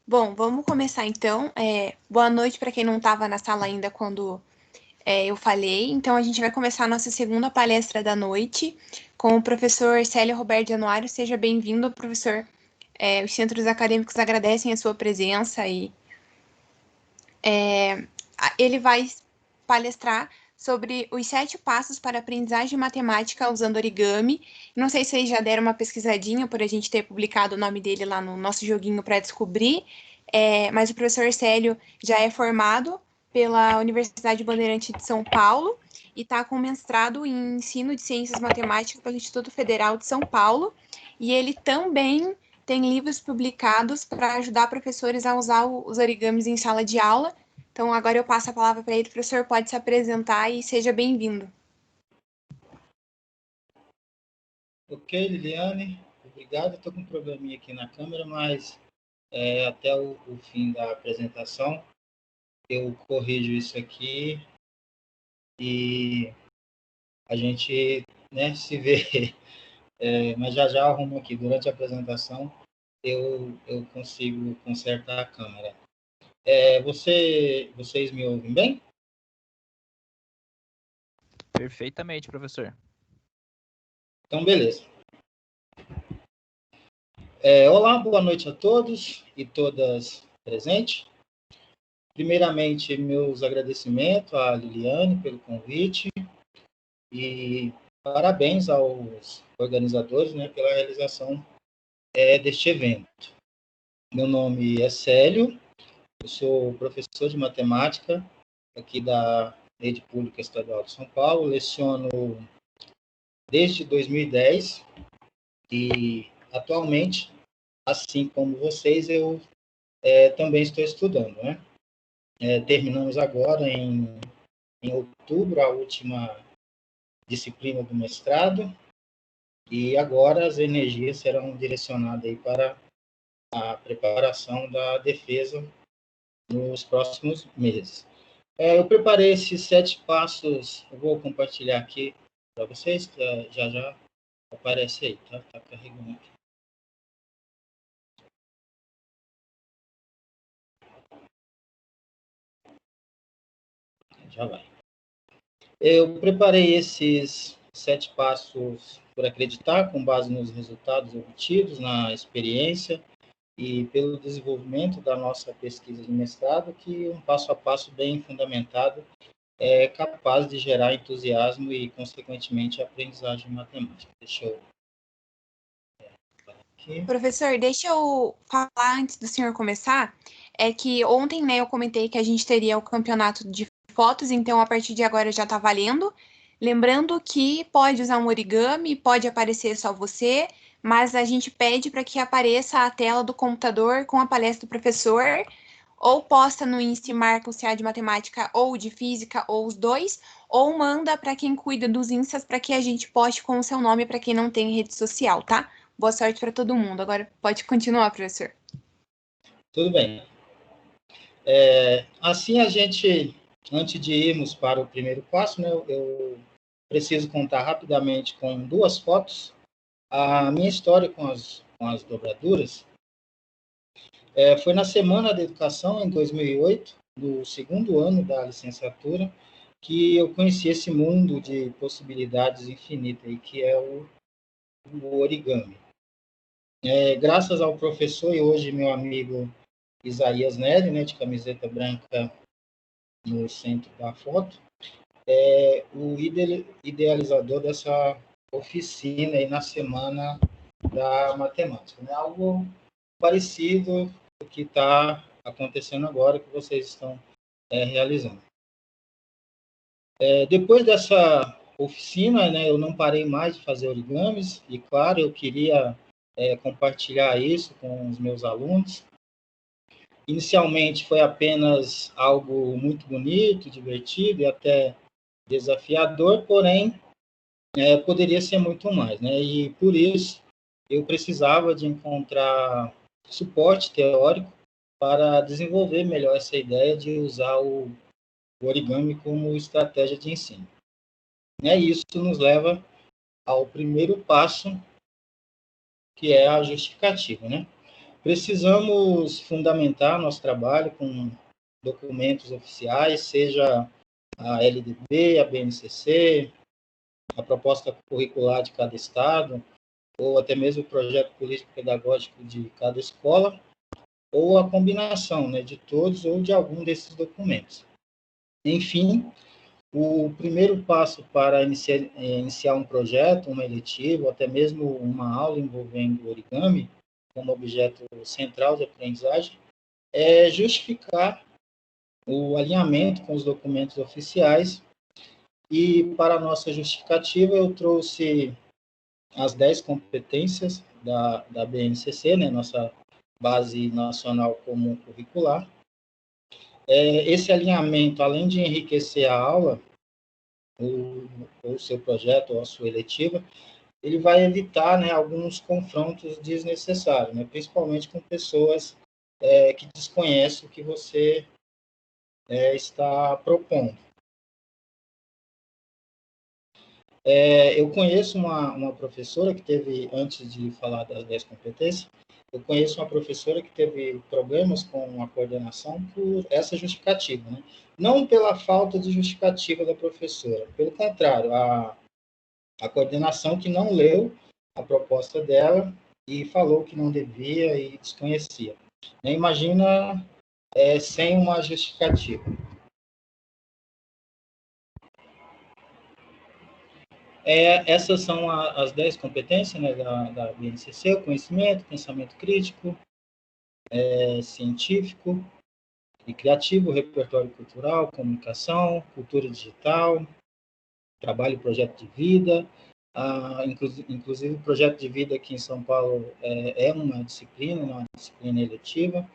Bom, vamos começar então. Boa noite para quem não estava na sala ainda quando eu falei. Então, a gente vai começar a nossa segunda palestra da noite com o professor Célio Roberto Januário. Seja bem-vindo, professor. Os centros acadêmicos agradecem a sua presença e ele vai palestrar sobre os 7 passos para a aprendizagem de matemática usando origami. Não sei se vocês já deram uma pesquisadinha por a gente ter publicado o nome dele lá no nosso joguinho para descobrir, mas o professor Célio já é formado pela Universidade Bandeirante de São Paulo e está com mestrado em ensino de ciências matemáticas pelo Instituto Federal de São Paulo, e ele também tem livros publicados para ajudar professores a usar os origamis em sala de aula. Então, agora eu passo a palavra para ele. O professor pode se apresentar e seja bem-vindo. Ok, Liliane, obrigado. Estou com um probleminha aqui na câmera, mas até o fim da apresentação eu corrijo isso aqui e a gente se vê. Mas já arrumo aqui. Durante a apresentação eu consigo consertar a câmera. Vocês me ouvem bem? Perfeitamente, professor. Então, beleza. Olá, boa noite a todos e todas presentes. Primeiramente, meus agradecimentos à Liliane pelo convite e parabéns aos organizadores pela realização deste evento. Meu nome é Célio, eu sou professor de matemática aqui da Rede Pública Estadual de São Paulo, leciono desde 2010 e atualmente, assim como vocês, eu também estou estudando, terminamos agora em outubro a última disciplina do mestrado e agora as energias serão direcionadas aí para a preparação da defesa nos próximos meses. Eu preparei esses 7 passos, eu vou compartilhar aqui para vocês, já aparece aí, tá? Tá carregando aqui. Já vai. Eu preparei esses 7 passos por acreditar, com base nos resultados obtidos, na experiência e pelo desenvolvimento da nossa pesquisa de mestrado, que um passo a passo bem fundamentado é capaz de gerar entusiasmo e, consequentemente, aprendizagem matemática. Deixa eu... aqui. Professor, deixa eu falar antes do senhor começar. É que ontem, eu comentei que a gente teria o campeonato de fotos, então a partir de agora já está valendo. Lembrando que pode usar um origami, pode aparecer só você, mas a gente pede para que apareça a tela do computador com a palestra do professor, ou posta no Insta e marca o CA de matemática ou de física, ou os dois, ou manda para quem cuida dos Instas para que a gente poste com o seu nome para quem não tem rede social, tá? Boa sorte para todo mundo. Agora pode continuar, professor. Tudo bem. Assim, a gente, antes de irmos para o primeiro passo, eu preciso contar rapidamente com 2 fotos a minha história com as dobraduras. Foi na Semana da Educação, em 2008, no segundo ano da licenciatura, que eu conheci esse mundo de possibilidades infinitas, que é o origami. Graças ao professor e hoje meu amigo Isaías Nery, de camiseta branca no centro da foto, o idealizador dessa oficina aí na Semana da Matemática. Algo parecido com o que está acontecendo agora, que vocês estão realizando. Depois dessa oficina, eu não parei mais de fazer origamis, e claro, eu queria compartilhar isso com os meus alunos. Inicialmente foi apenas algo muito bonito, divertido e até desafiador, porém poderia ser muito mais, E por isso eu precisava de encontrar suporte teórico para desenvolver melhor essa ideia de usar o origami como estratégia de ensino. E isso nos leva ao primeiro passo, que é a justificativa, Precisamos fundamentar nosso trabalho com documentos oficiais, seja a LDB, a BNCC, a proposta curricular de cada estado, ou até mesmo o projeto político-pedagógico de cada escola, ou a combinação, né, de todos ou de algum desses documentos. Enfim, o primeiro passo para iniciar um projeto, uma eletiva, ou até mesmo uma aula envolvendo origami como objeto central de aprendizagem, é justificar o alinhamento com os documentos oficiais. E para a nossa justificativa, eu trouxe as 10 competências da BNCC, né, nossa Base Nacional Comum Curricular. Esse alinhamento, além de enriquecer a aula, ou o seu projeto, ou a sua eletiva, ele vai evitar, né, alguns confrontos desnecessários, né, principalmente com pessoas que desconhecem o que você está propondo. Eu conheço uma professora que teve, antes de falar das 10 competências, eu conheço uma professora que teve problemas com a coordenação por essa justificativa, né? Não pela falta de justificativa da professora, pelo contrário, a coordenação que não leu a proposta dela e falou que não devia e desconhecia. Imagina sem uma justificativa. Essas são as 10 competências, né, da BNCC: o conhecimento, pensamento crítico, científico e criativo, repertório cultural, comunicação, cultura digital, trabalho e projeto de vida. Inclusive, o projeto de vida aqui em São Paulo é uma disciplina eletiva.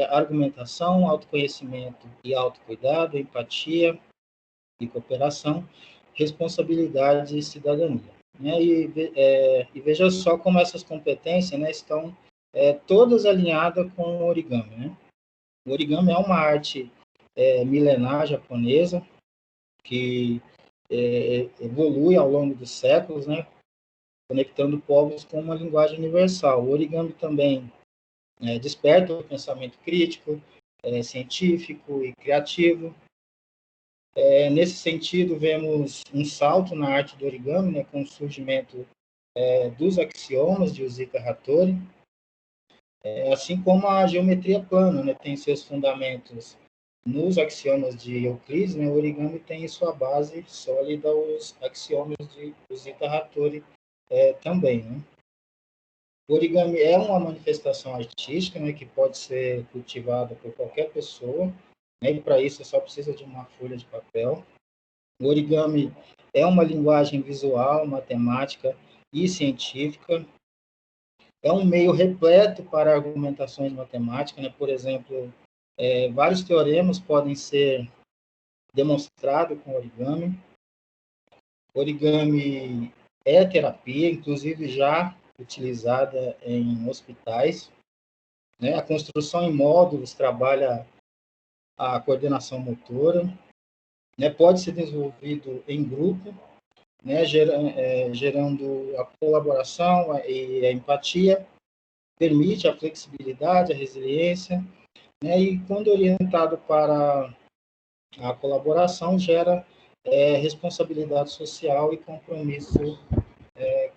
Argumentação, autoconhecimento e autocuidado, empatia e cooperação, responsabilidade e cidadania. Né? E veja só como essas competências, né, estão todas alinhadas com o origami. Né? O origami é uma arte milenar japonesa que evolui ao longo dos séculos, né, conectando povos com uma linguagem universal. O origami também desperta o pensamento crítico, científico e criativo. Nesse sentido, vemos um salto na arte do origami, né, com o surgimento dos axiomas de Usita Hattori, assim como a geometria plana, né, tem seus fundamentos nos axiomas de Euclides, né, o origami tem sua base sólida os axiomas de Usita Hattori também. Né? O origami é uma manifestação artística, né, que pode ser cultivada por qualquer pessoa, né, e para isso só precisa de uma folha de papel. O origami é uma linguagem visual, matemática e científica. É um meio repleto para argumentações matemáticas, né? Por exemplo, vários teoremas podem ser demonstrados com origami. Origami é terapia, inclusive já utilizada em hospitais. Né? A construção em módulos trabalha a coordenação motora. Né? Pode ser desenvolvido em grupo, né? Gerando a colaboração e a empatia, permite a flexibilidade, a resiliência, né? E quando orientado para a colaboração, gera responsabilidade social e compromisso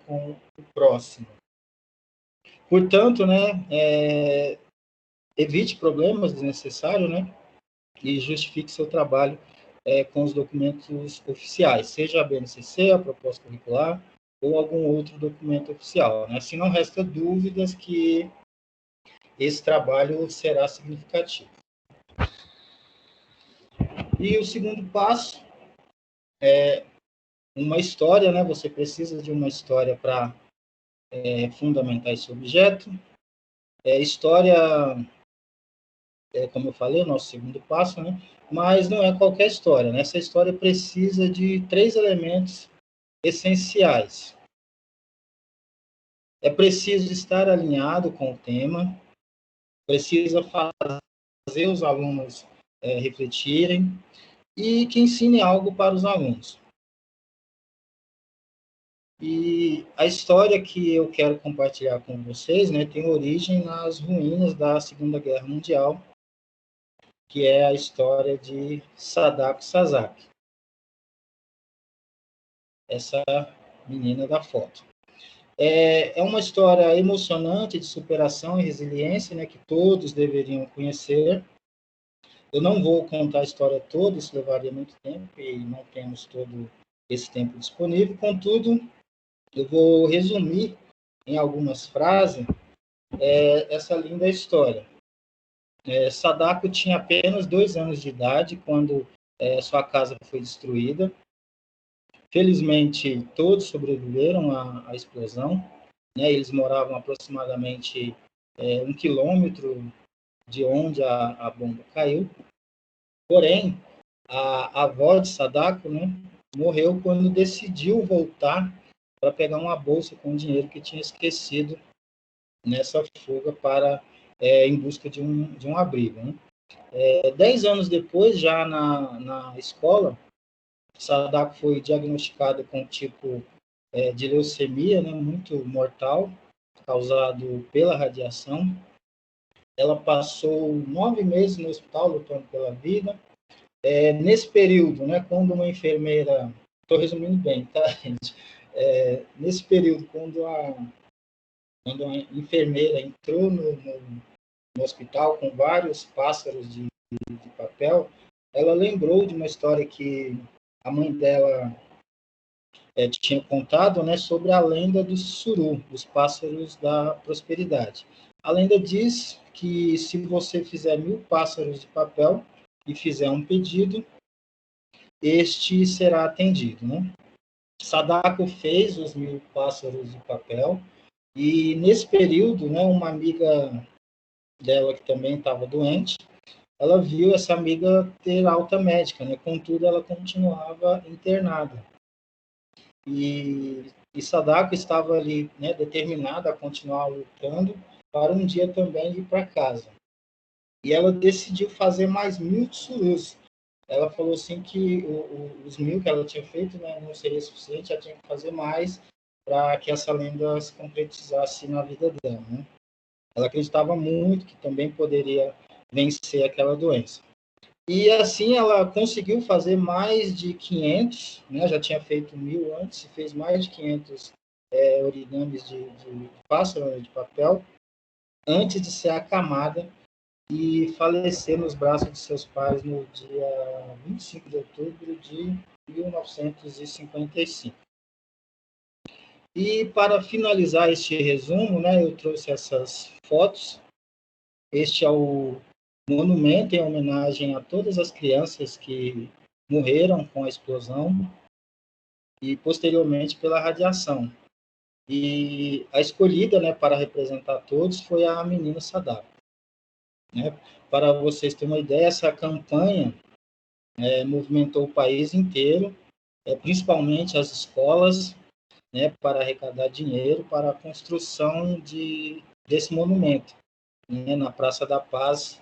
com o próximo. Portanto, né, evite problemas desnecessários, né, e justifique seu trabalho com os documentos oficiais, seja a BNCC, a proposta curricular, ou algum outro documento oficial. Né? Assim, não resta dúvidas que esse trabalho será significativo. E o segundo passo é uma história, né? Você precisa de uma história para fundamentar esse objeto. História, como eu falei, é o nosso segundo passo, né? Mas não é qualquer história, né? Essa história precisa de 3 elementos essenciais. É preciso estar alinhado com o tema, precisa fazer os alunos refletirem e que ensine algo para os alunos. E a história que eu quero compartilhar com vocês, né, tem origem nas ruínas da Segunda Guerra Mundial, que é a história de Sadako Sasaki, essa menina da foto. É uma história emocionante de superação e resiliência, né, que todos deveriam conhecer. Eu não vou contar a história toda, isso levaria muito tempo e não temos todo esse tempo disponível. Contudo, eu vou resumir em algumas frases essa linda história. Sadako tinha apenas 2 anos de idade quando sua casa foi destruída. Felizmente, todos sobreviveram à explosão. Né? Eles moravam aproximadamente 1 quilômetro de onde a bomba caiu. Porém, a avó de Sadako, né, morreu quando decidiu voltar para pegar uma bolsa com dinheiro que tinha esquecido nessa fuga em busca de um abrigo. Né? 10 anos depois, já na escola, Sadako foi diagnosticada com um tipo de leucemia, né, muito mortal, causado pela radiação. Ela passou 9 meses no hospital lutando pela vida. Nesse período, né, quando uma enfermeira... Estou resumindo bem, tá, gente? Nesse período, quando a enfermeira entrou no hospital com vários pássaros de papel, ela lembrou de uma história que a mãe dela tinha contado, né, sobre a lenda do suru, dos pássaros da prosperidade. A lenda diz que se você fizer 1000 pássaros de papel e fizer um pedido, este será atendido, né? Sadako fez os 1000 pássaros de papel e nesse período, né, uma amiga dela que também estava doente, ela viu essa amiga ter alta médica, né? Contudo, ela continuava internada. E Sadako estava ali, né, determinada a continuar lutando para um dia também ir para casa. E ela decidiu fazer mais 1000 tsurus. Ela falou assim que os 1000 que ela tinha feito, né, não seria suficiente, ela tinha que fazer mais para que essa lenda se concretizasse na vida dela. Né? Ela acreditava muito que também poderia vencer aquela doença. E assim ela conseguiu fazer mais de 500, né? Já tinha feito 1000 antes, e fez mais de 500 origamis de pássaro, de papel, antes de ser acamada e falecer nos braços de seus pais no dia 25 de outubro de 1955. E para finalizar este resumo, né, eu trouxe essas fotos. Este é o monumento em homenagem a todas as crianças que morreram com a explosão e posteriormente pela radiação. E a escolhida, né, para representar todos foi a menina Sadako. Né? Para vocês terem uma ideia, essa campanha movimentou o país inteiro, principalmente as escolas, né, para arrecadar dinheiro para a construção desse monumento, né, na Praça da Paz,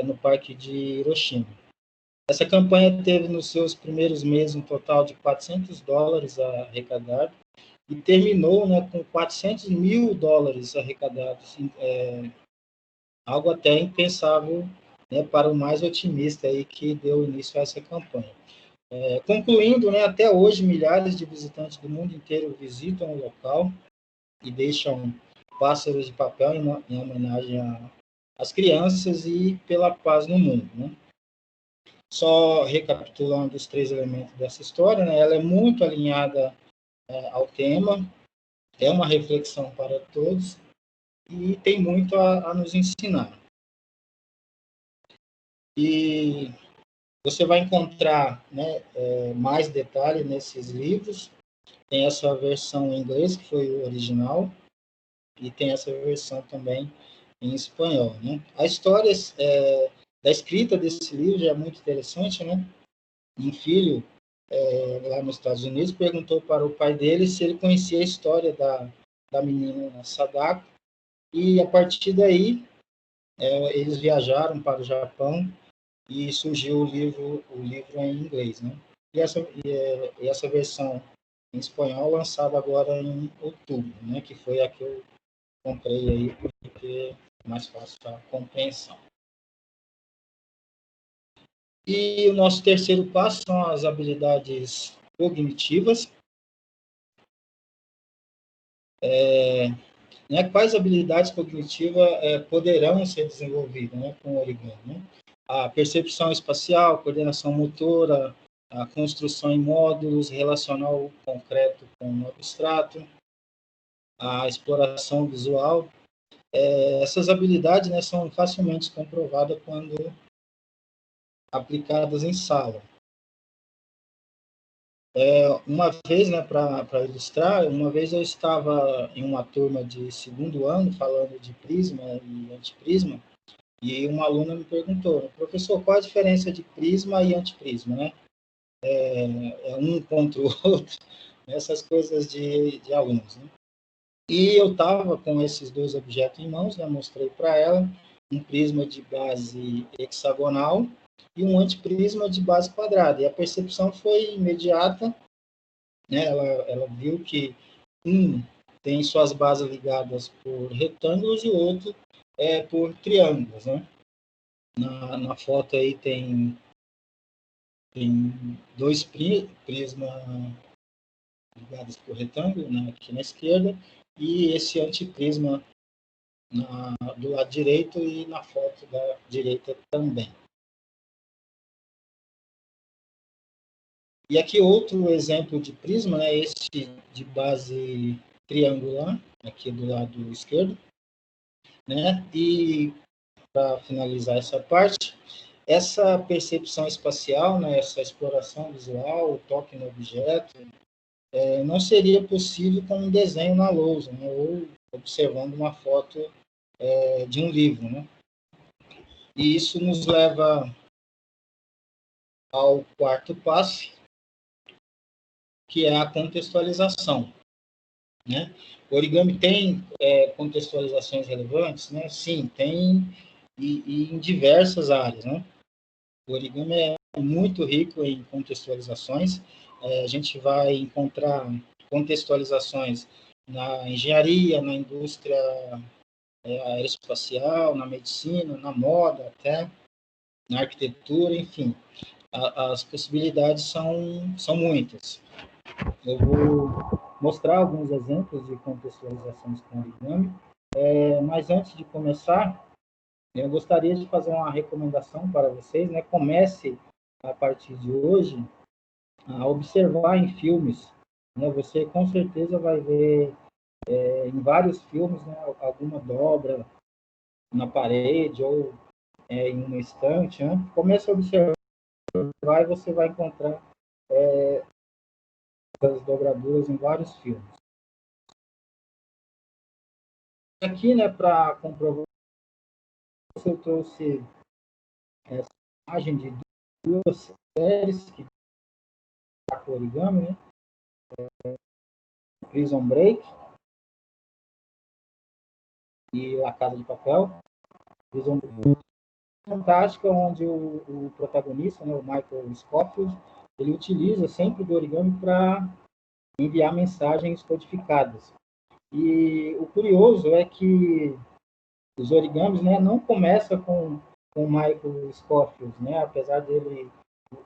no Parque de Hiroshima. Essa campanha teve nos seus primeiros meses um total de $400 arrecadado e terminou, né, com $400 mil arrecadados, algo até impensável, né, para o mais otimista aí que deu início a essa campanha. Concluindo, né, até hoje milhares de visitantes do mundo inteiro visitam o local e deixam pássaros de papel em homenagem às crianças e pela paz no mundo. Né? Só recapitulando os 3 elementos dessa história, né, ela é muito alinhada ao tema, é uma reflexão para todos e tem muito a nos ensinar. E você vai encontrar, né, mais detalhes nesses livros. Tem essa versão em inglês, que foi o original, e tem essa versão também em espanhol. Né? A história da escrita desse livro já é muito interessante. Né? Um filho, lá nos Estados Unidos, perguntou para o pai dele se ele conhecia a história da menina Sadako, e a partir daí eles viajaram para o Japão e surgiu o livro em inglês. Né? E essa versão em espanhol, lançada agora em outubro, né? Que foi a que eu comprei aí, porque é mais fácil a compreensão. E o nosso terceiro passo são as habilidades cognitivas. Quais habilidades cognitivas poderão ser desenvolvidas, né, com o origami? Né? A percepção espacial, coordenação motora, a construção em módulos, relacionar o concreto com o abstrato, a exploração visual. Essas habilidades, né, são facilmente comprovadas quando aplicadas em sala. Uma vez, né, para ilustrar, uma vez eu estava em uma turma de segundo ano falando de prisma e antiprisma, e uma aluna me perguntou: professor, qual a diferença de prisma e antiprisma, né? Um contra o outro, essas coisas de alunos, né? E eu estava com esses dois objetos em mãos, né? Mostrei para ela um prisma de base hexagonal e um antiprisma de base quadrada. E a percepção foi imediata, né? Ela viu que um tem suas bases ligadas por retângulos e o outro por triângulos, né? Na foto aí tem dois prismas ligados por retângulo, né, aqui na esquerda, e esse antiprisma do lado direito e na foto da direita também. E aqui outro exemplo de prisma, né, esse de base triangular, aqui do lado esquerdo, né, e para finalizar essa parte, essa percepção espacial, né, essa exploração visual, o toque no objeto, não seria possível com um desenho na lousa, né, ou observando uma foto de um livro, né? E isso nos leva ao quarto passo, que é a contextualização, né? O origami tem contextualizações relevantes, né? Sim, tem, e em diversas áreas, né? O origami é muito rico em contextualizações. A gente vai encontrar contextualizações na engenharia, na indústria aeroespacial, na medicina, na moda até, na arquitetura, enfim. As possibilidades são muitas. Eu vou mostrar alguns exemplos de contextualizações com origami, mas antes de começar, eu gostaria de fazer uma recomendação para vocês, né? Comece, a partir de hoje, a observar em filmes, né? Você, com certeza, vai ver em vários filmes, né, alguma dobra na parede ou em uma estante, né? Comece a observar e você vai encontrar as dobraduras em vários filmes. Aqui, né, para comprovar, eu trouxe essa imagem de duas séries que com origami, né? Prison Break e La Casa de Papel. Prison Break fantástica, onde o protagonista, né, o Michael Scofield, ele utiliza sempre do origami para enviar mensagens codificadas. E o curioso é que os origamis, né, não começam com o Michael Scofield, né, apesar dele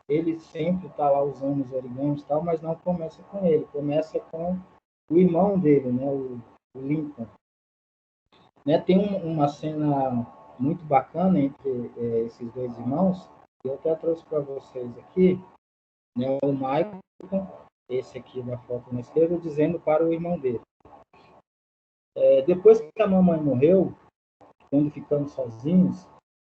ele sempre está lá usando os origamis e tal, mas não começa com ele, começa com o irmão dele, né, o Lincoln. Né, tem uma cena muito bacana entre esses dois irmãos, que eu até trouxe para vocês aqui, né, o Michael, esse aqui da foto na esquerda, dizendo para o irmão dele. Depois que a mamãe morreu, quando ficamos sozinhos,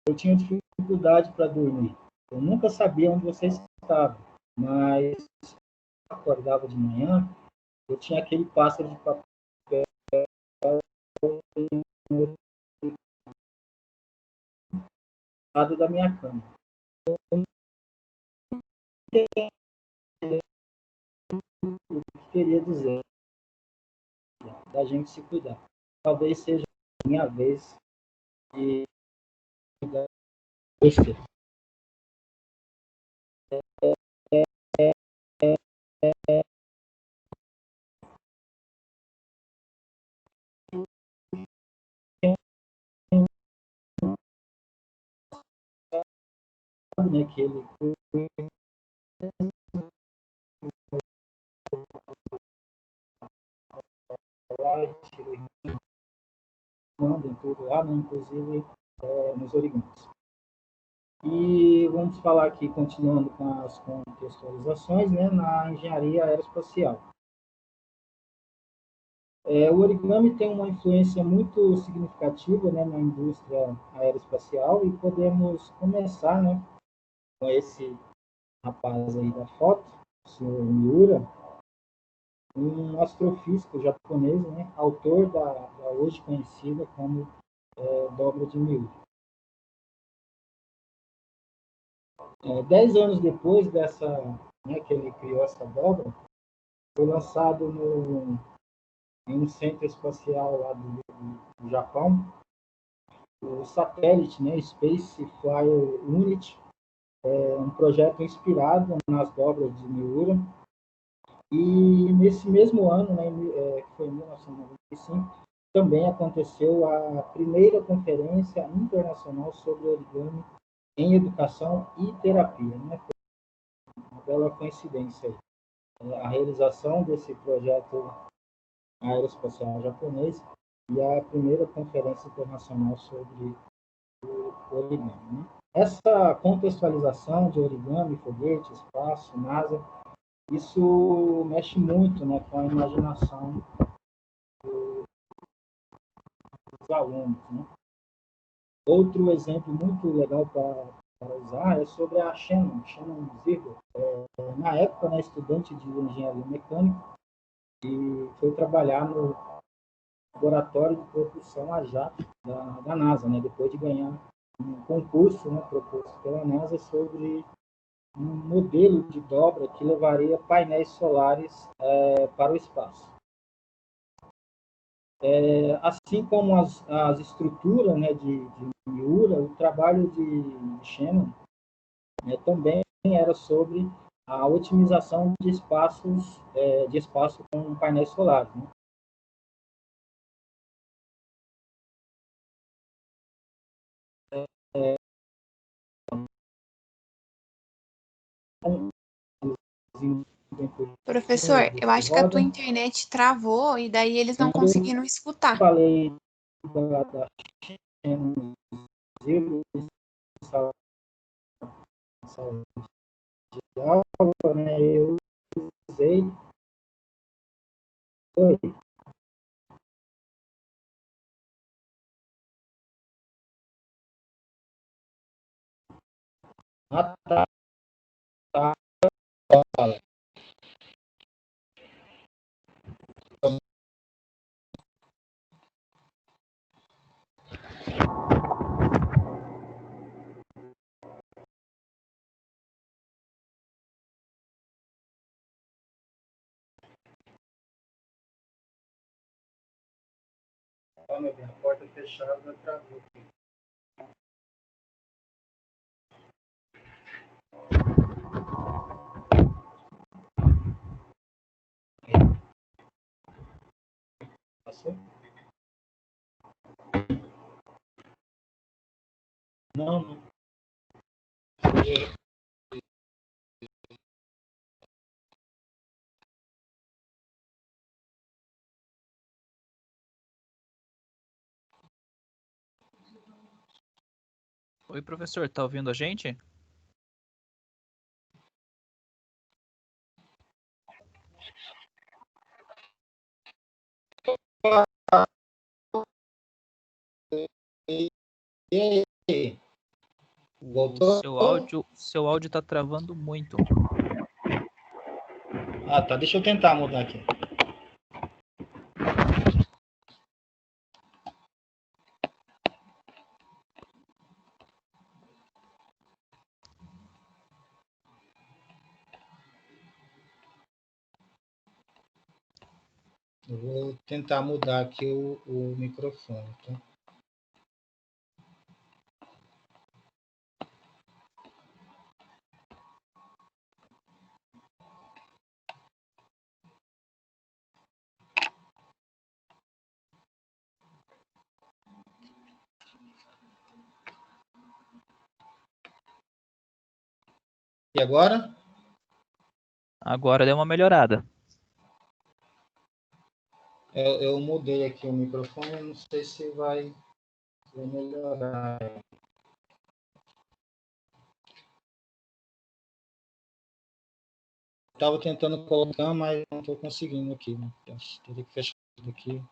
eu tinha dificuldade para dormir. Eu nunca sabia onde vocês estavam, mas acordava de manhã, eu tinha aquele pássaro de papel no lado da minha cama. Eu não entendi o que queria dizer da gente se cuidar. Talvez seja a minha vez de cuidar de você. né, que ele mandam tudo lá, né, inclusive nos origamis. E vamos falar aqui, continuando com as contextualizações, né, na engenharia aeroespacial. O origami tem uma influência muito significativa, né, na indústria aeroespacial e podemos começar, né, com esse rapaz aí da foto, o senhor Miura, um astrofísico japonês, né, autor da hoje conhecida como dobra de Miura. 10 anos depois né, que ele criou essa dobra, foi lançado em um centro espacial lá do Japão, o satélite, né, Space Flyer Unit, um projeto inspirado nas dobras de Miura. E nesse mesmo ano, né, que foi em 1995, também aconteceu a primeira conferência internacional sobre origami em educação e terapia. Né? Uma bela coincidência aí. A realização desse projeto aeroespacial japonês e a primeira conferência internacional sobre o origami. Né? Essa contextualização de origami, foguete, espaço, NASA, isso mexe muito, né, com a imaginação dos alunos. Né? Outro exemplo muito legal para usar é sobre a Shannon Zirger. Na época, né, estudante de engenharia mecânica, e foi trabalhar no laboratório de propulsão a jato da NASA, né, depois de ganhar um concurso, né, proposto pela NASA sobre um modelo de dobra que levaria painéis solares para o espaço. Assim como as estruturas, né, de Miura, o trabalho de Shannon, né, também era sobre a otimização de espaço com painéis solares. Né? Professor, eu acho que a tua roda. internet travou e daí eles não Quando eu conseguiram escutar. falei da Shannon Zirger, sala de aula, né, eu usei. Oi. Ah, tá. Fala. Meu bem, a porta fechada travou. Passou? Não, não. Oi, professor, tá ouvindo a gente? E aí? O Voltou? seu áudio tá travando muito. Ah, tá. Deixa eu tentar mudar aqui. Eu vou tentar mudar aqui o microfone, tá? E agora? Agora deu uma melhorada. Eu mudei aqui o microfone, não sei se vai melhorar. Estava tentando colocar, mas não estou conseguindo aqui. Né? Teria que fechar tudo aqui.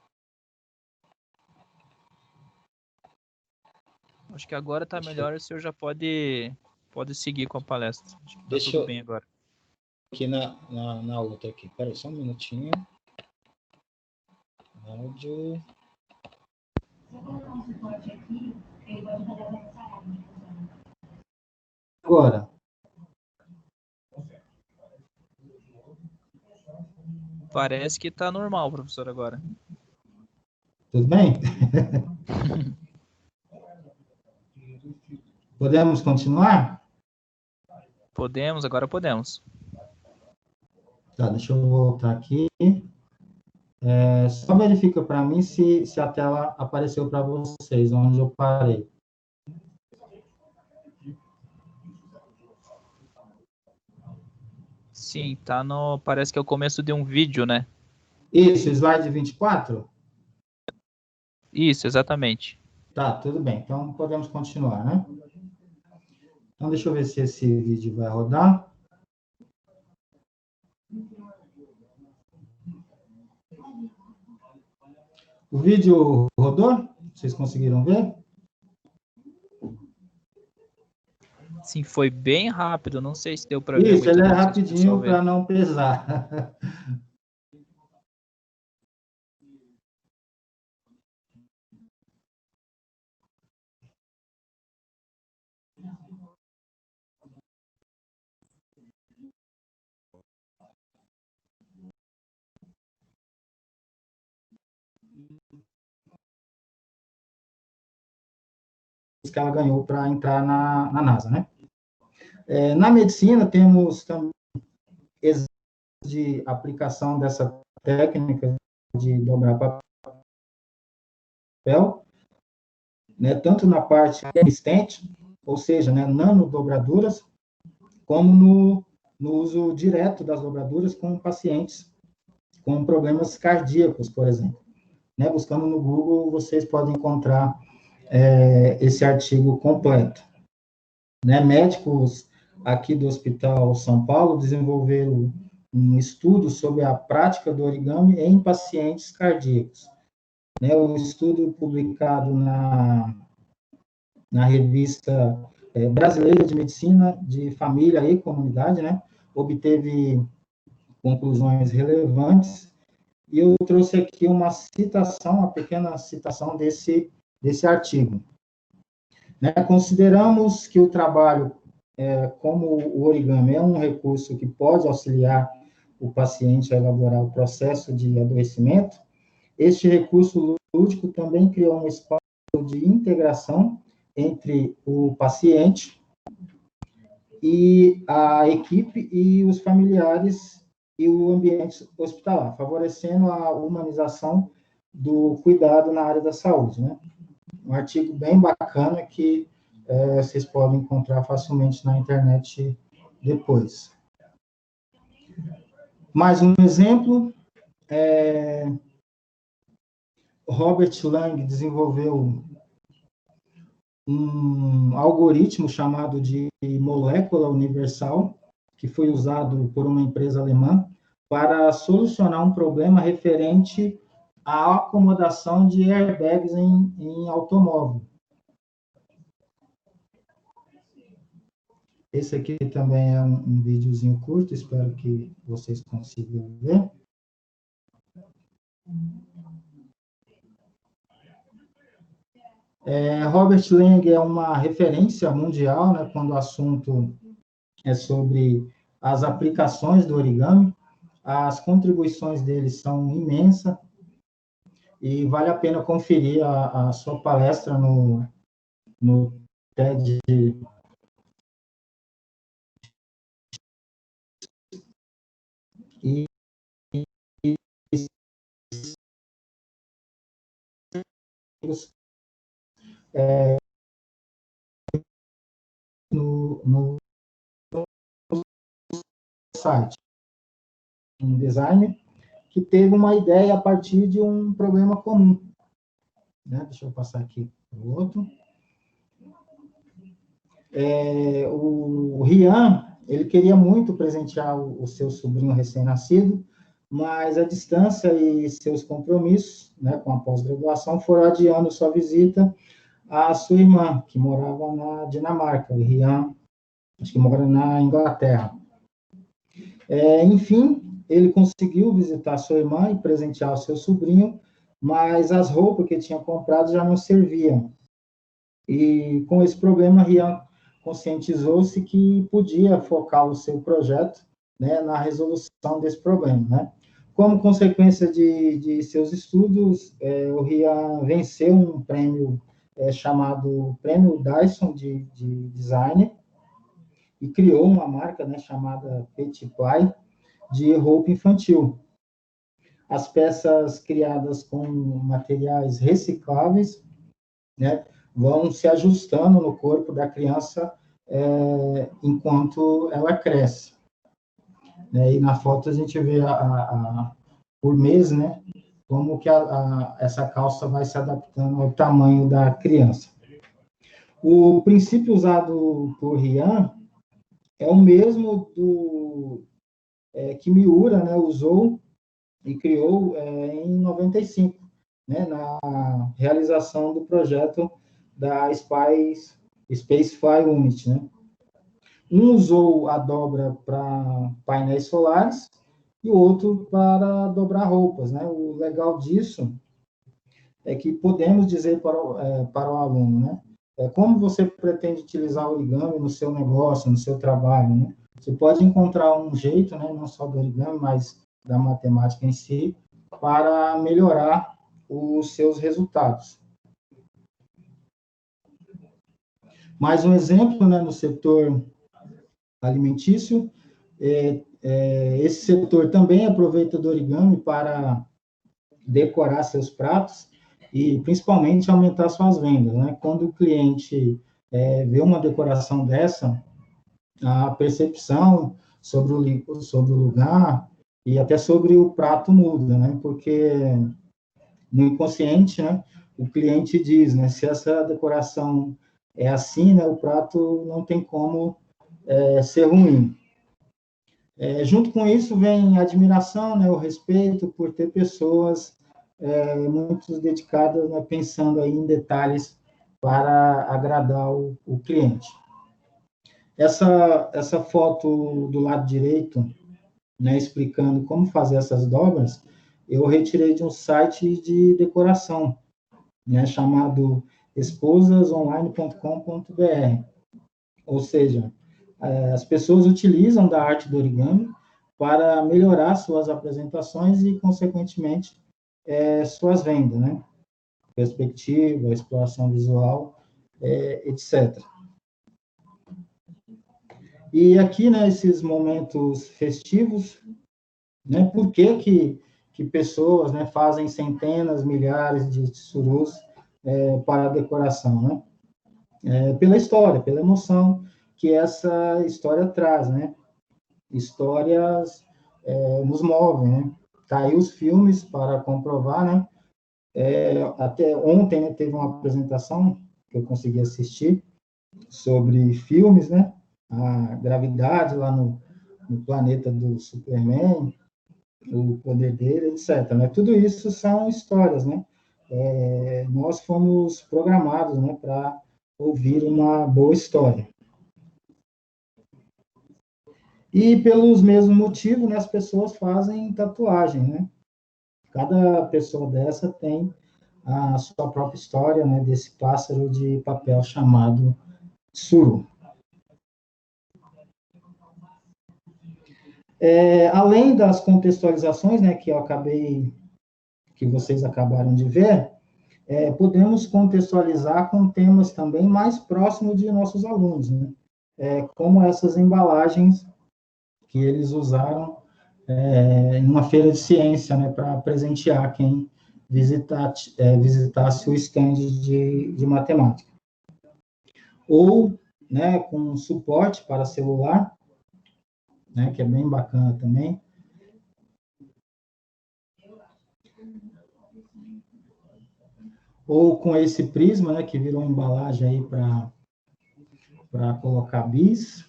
Acho que agora tá melhor, o senhor já pode seguir com a palestra. Acho que tá Deixa tudo eu bem agora. aqui na outra aqui. Espera aí, só um minutinho. Áudio. Agora. Parece que tá normal, professor, agora. Tudo bem? Podemos continuar? Podemos, agora podemos. Tá, deixa eu voltar aqui. Só verifica para mim se a tela apareceu para vocês, onde eu parei. Sim, tá no. Parece que é o começo de um vídeo, né? Isso, slide 24? Isso, exatamente. Tá, tudo bem. Então, podemos continuar, né? Então, deixa eu ver se esse vídeo vai rodar. O vídeo rodou? Vocês conseguiram ver? Sim, foi bem rápido. Não sei se deu para ver Isso, muito ele é bem, não sei se o pessoal rapidinho vê. para não pesar. Que ela ganhou para entrar na NASA, né? Na medicina, temos também exemplos de aplicação dessa técnica de dobrar papel, né, tanto na parte resistente, ou seja, né, nanodobraduras, como no uso direto das dobraduras com pacientes com problemas cardíacos, por exemplo. Né, buscando no Google, vocês podem encontrar esse artigo completo. Né, médicos aqui do Hospital São Paulo desenvolveram um estudo sobre a prática do origami em pacientes cardíacos. Né, o estudo publicado na revista Brasileira de Medicina de Família e Comunidade, né, obteve conclusões relevantes, e eu trouxe aqui uma citação, uma pequena citação desse artigo. Né, consideramos que o trabalho como o origami é um recurso que pode auxiliar o paciente a elaborar o processo de adoecimento, este recurso lúdico também criou um espaço de integração entre o paciente e a equipe e os familiares e o ambiente hospitalar, favorecendo a humanização do cuidado na área da saúde, né? Um artigo bem bacana que vocês podem encontrar facilmente na internet depois. Mais um exemplo, Robert Lang desenvolveu um algoritmo chamado de molécula universal, que foi usado por uma empresa alemã para solucionar um problema referente à acomodação de airbags em automóvel. Esse aqui também é um videozinho curto, espero que vocês consigam ver. Robert Lang é uma referência mundial, né, quando o assunto é sobre as aplicações do origami. As contribuições dele são imensas e vale a pena conferir a sua palestra no TED. E, e, no site. Um designer que teve uma ideia a partir de um problema comum. Né? Deixa eu passar aqui para o outro. O Rian, ele queria muito presentear o seu sobrinho recém-nascido, mas a distância e seus compromissos, né, com a pós-graduação foram adiando sua visita à sua irmã, que morava na Dinamarca. O Rian, acho que mora na Inglaterra. Enfim, ele conseguiu visitar sua irmã e presentear o seu sobrinho, mas as roupas que ele tinha comprado já não serviam. E com esse problema, Rian conscientizou-se que podia focar o seu projeto, né, na resolução desse problema, né? Como consequência de seus estudos, o Rian venceu um prêmio chamado Prêmio Dyson de Design e criou uma marca, né, chamada Petit Ply, de roupa infantil. As peças criadas com materiais recicláveis, né, vão se ajustando no corpo da criança enquanto ela cresce. E na foto a gente vê por mês, né, como que essa calça vai se adaptando ao tamanho da criança. O princípio usado por Rian é o mesmo que Miura, né, usou e criou em 95, né, na realização do projeto da Spacefly Unit, né? Um usou a dobra para painéis solares e o outro para dobrar roupas, né? O legal disso é que podemos dizer para o aluno, né? Como você pretende utilizar o origami no seu negócio, no seu trabalho, né? Você pode encontrar um jeito, né, não só do origami, mas da matemática em si, para melhorar os seus resultados. Mais um exemplo, né, no setor alimentício, esse setor também aproveita do origami para decorar seus pratos e, principalmente, aumentar suas vendas, né? Quando o cliente vê uma decoração dessa, a percepção sobre o lugar e até sobre o prato muda, né? Porque no inconsciente, né, o cliente diz, né, se essa decoração é assim, né, o prato não tem como ser ruim. Junto com isso vem a admiração, né, o respeito por ter pessoas muito dedicadas, né, pensando aí em detalhes para agradar o cliente. Essa foto do lado direito, né, explicando como fazer essas dobras, eu retirei de um site de decoração, né, chamado esposasonline.com.br. Ou seja, as pessoas utilizam da arte do origami para melhorar suas apresentações e, consequentemente, suas vendas, né? Perspectiva, exploração visual, etc. E aqui, né, esses momentos festivos, né, por que pessoas, né, fazem centenas, milhares de tsurus para a decoração, né? Pela história, pela emoção que essa história traz, né? Histórias nos movem, né? Tá aí os filmes para comprovar, né? Até ontem, né, teve uma apresentação que eu consegui assistir sobre filmes, né? A gravidade lá no planeta do Superman, o poder dele, etc. Né? Tudo isso são histórias, né? Nós fomos programados, né, para ouvir uma boa história. E pelos mesmos motivos, né, as pessoas fazem tatuagem, né? Cada pessoa dessa tem a sua própria história, né, desse pássaro de papel chamado tsuru. Além das contextualizações, né, que vocês acabaram de ver, podemos contextualizar com temas também mais próximos de nossos alunos, né? Como essas embalagens que eles usaram em uma feira de ciência, né, para presentear quem visitasse o stand de matemática. Ou, né, com suporte para celular, né, que é bem bacana também. Ou com esse prisma, né, que virou embalagem aí para colocar bis.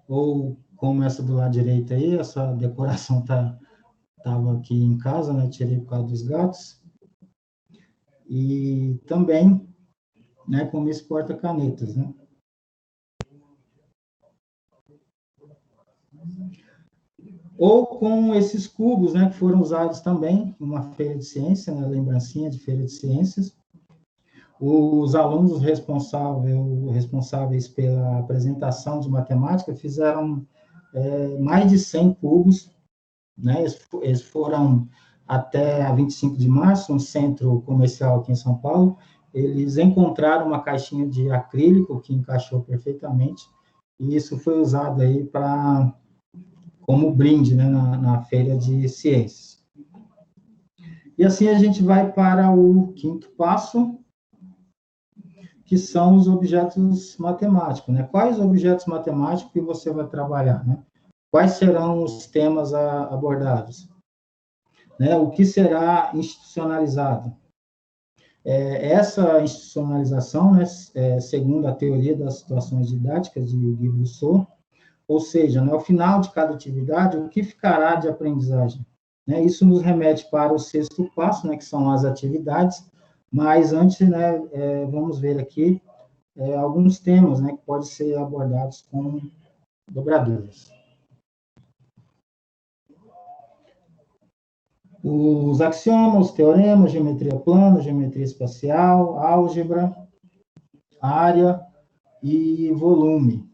Ou como essa do lado direito aí, essa decoração estava aqui em casa, né, tirei por causa dos gatos. E também, né, como esse porta-canetas, né. Ou com esses cubos, né, que foram usados também em uma feira de ciência, né, lembrancinha de feira de ciências. Os alunos responsáveis pela apresentação de matemática fizeram mais de 100 cubos, né, eles foram até a 25 de março, um centro comercial aqui em São Paulo. Eles encontraram uma caixinha de acrílico que encaixou perfeitamente, e isso foi usado aí como brinde, né, na feira de ciências. E assim a gente vai para o quinto passo, que são os objetos matemáticos, né? Quais objetos matemáticos que você vai trabalhar, né? Quais serão os temas abordados? Né? O que será institucionalizado? Essa institucionalização, né, segundo a teoria das situações didáticas de Guy Rousseau, ou seja, né, ao final de cada atividade, o que ficará de aprendizagem? Né? Isso nos remete para o sexto passo, né, que são as atividades, mas antes, né, vamos ver aqui alguns temas, né, que podem ser abordados com dobraduras. Os axiomas, os teoremas, geometria plana, geometria espacial, álgebra, área e volume.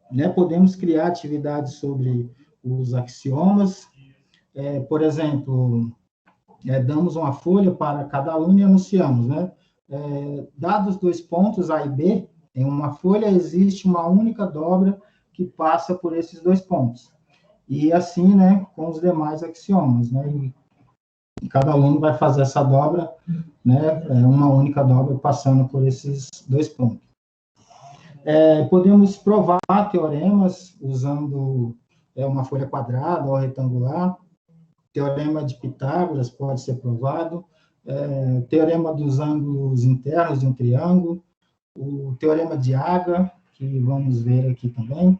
Né? Podemos criar atividades sobre os axiomas. Por exemplo, damos uma folha para cada aluno e anunciamos, né? Dados 2 pontos, A e B, em uma folha existe uma única dobra que passa por esses 2 pontos. E assim, né, com os demais axiomas, né? E cada aluno vai fazer essa dobra, né, uma única dobra passando por esses 2 pontos. Podemos provar teoremas usando uma folha quadrada ou retangular. Teorema de Pitágoras pode ser provado. Teorema dos ângulos internos de um triângulo. O teorema de Haga, que vamos ver aqui também.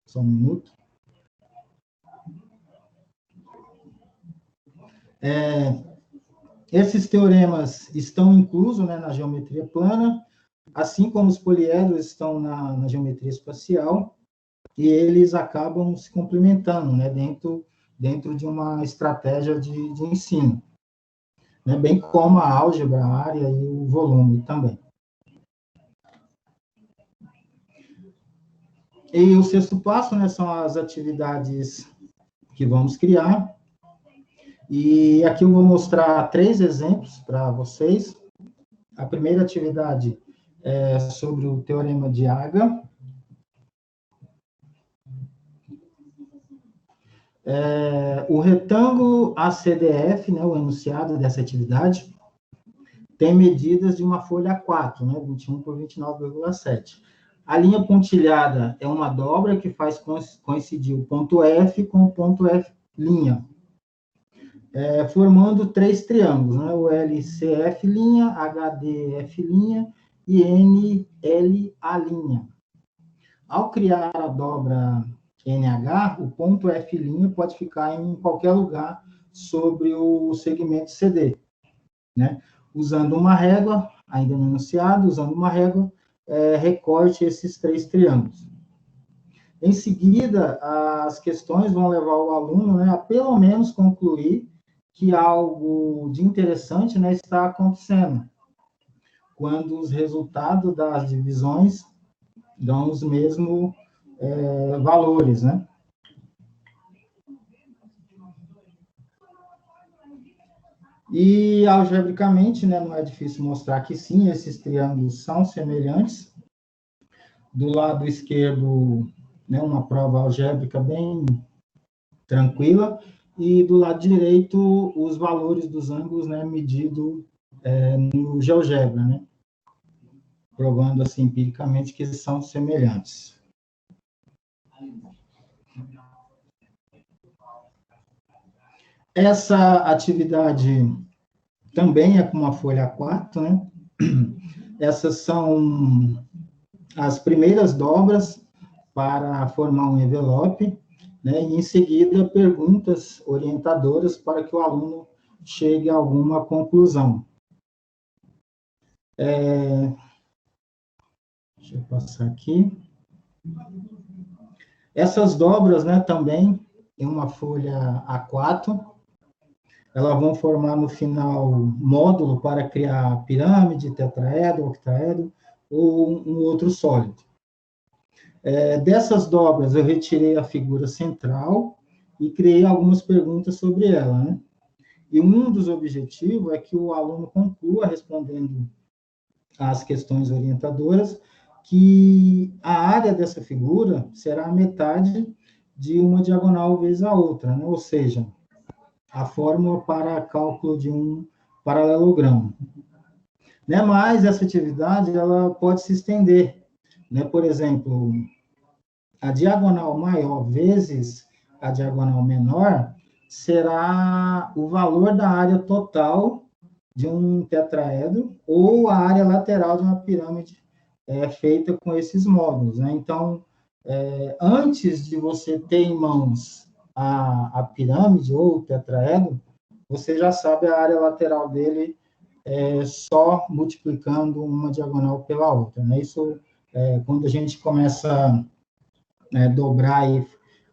Só um minuto. Esses teoremas estão inclusos, né, na geometria plana, assim como os poliedros estão na geometria espacial, e eles acabam se complementando, né, dentro de uma estratégia de ensino, né, bem como a álgebra, a área e o volume também. E o sexto passo, né, são as atividades que vamos criar. E aqui eu vou mostrar 3 exemplos para vocês. A primeira atividade é sobre o teorema de Haga. O retângulo ACDF, né, o enunciado dessa atividade, tem medidas de uma folha A4, né, 21 por 29,7. A linha pontilhada é uma dobra que faz coincidir o ponto F com o ponto F', formando 3 triângulos, né, o LCF', HDF' e NLA'. Ao criar a dobra NH, o ponto F' pode ficar em qualquer lugar sobre o segmento CD, né? Usando uma régua, ainda no enunciado, usando uma régua, recorte esses 3 triângulos. Em seguida, as questões vão levar o aluno, né, a pelo menos concluir que algo de interessante, né, está acontecendo, quando os resultados das divisões dão os mesmos valores, né? E, algebricamente, né, não é difícil mostrar que sim, esses triângulos são semelhantes. Do lado esquerdo, né, uma prova algébrica bem tranquila, e do lado direito, os valores dos ângulos, né, medido no GeoGebra, né? Provando, assim, empiricamente que eles são semelhantes. Essa atividade também é com uma folha A4, né? Essas são as primeiras dobras para formar um envelope, né? E em seguida perguntas orientadoras para que o aluno chegue a alguma conclusão. Deixa eu passar aqui. Essas dobras, né, também em uma folha A4, elas vão formar no final módulo para criar pirâmide, tetraedro, octaedro ou um outro sólido. Dessas dobras, eu retirei a figura central e criei algumas perguntas sobre ela, né? E um dos objetivos é que o aluno conclua respondendo às questões orientadoras que a área dessa figura será a metade de uma diagonal vezes a outra, né? Ou seja, a fórmula para cálculo de um paralelogramo. Né? Mas essa atividade ela pode se estender. Né? Por exemplo, a diagonal maior vezes a diagonal menor será o valor da área total de um tetraedro ou a área lateral de uma pirâmide feita com esses módulos. Né? Então, antes de você ter em mãos a pirâmide ou o tetraedro, você já sabe a área lateral dele só multiplicando uma diagonal pela outra. Né? Isso, quando a gente começa a dobrar e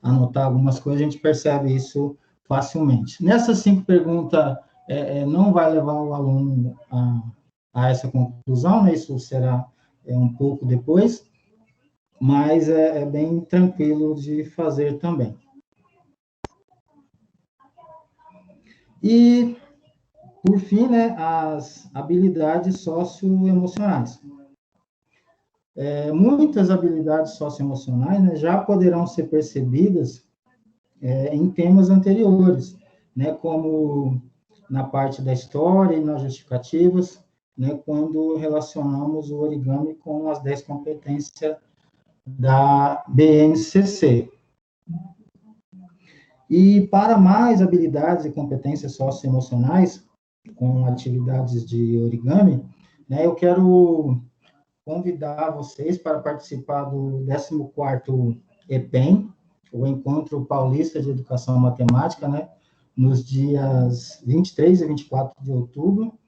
anotar algumas coisas, a gente percebe isso facilmente. Nessas 5 perguntas, não vai levar o aluno a essa conclusão, né? Isso será um pouco depois, mas é bem tranquilo de fazer também. E, por fim, né, as habilidades socioemocionais. Muitas habilidades socioemocionais, né, já poderão ser percebidas em temas anteriores, né, como na parte da história e nas justificativas, né, quando relacionamos o origami com as 10 competências da BNCC. E para mais habilidades e competências socioemocionais, com atividades de origami, né, eu quero convidar vocês para participar do 14º EPEM, o Encontro Paulista de Educação Matemática, né, nos dias 23 e 24 de outubro,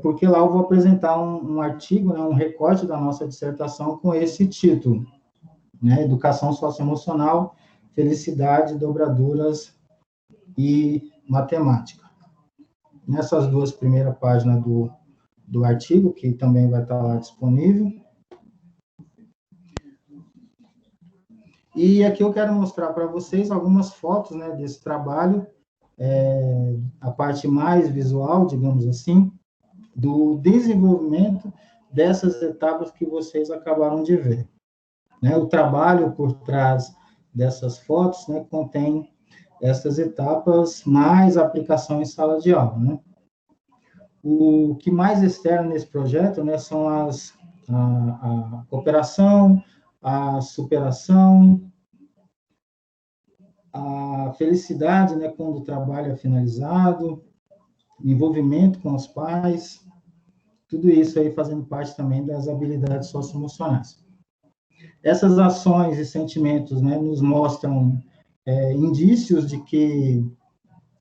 porque lá eu vou apresentar um artigo, né, um recorte da nossa dissertação com esse título, né, Educação Socioemocional, Felicidade, Dobraduras e Matemática. Nessas 2 primeiras páginas do artigo, que também vai estar lá disponível. E aqui eu quero mostrar para vocês algumas fotos, né, desse trabalho, a parte mais visual, digamos assim, do desenvolvimento dessas etapas que vocês acabaram de ver. Né, o trabalho por trás dessas fotos, né, contém essas etapas mais a aplicação em sala de aula, né? O que mais externo nesse projeto, né, são a cooperação, a superação, a felicidade, né, quando o trabalho é finalizado, envolvimento com os pais, tudo isso aí fazendo parte também das habilidades socioemocionais. Essas ações e sentimentos, né, nos mostram indícios de que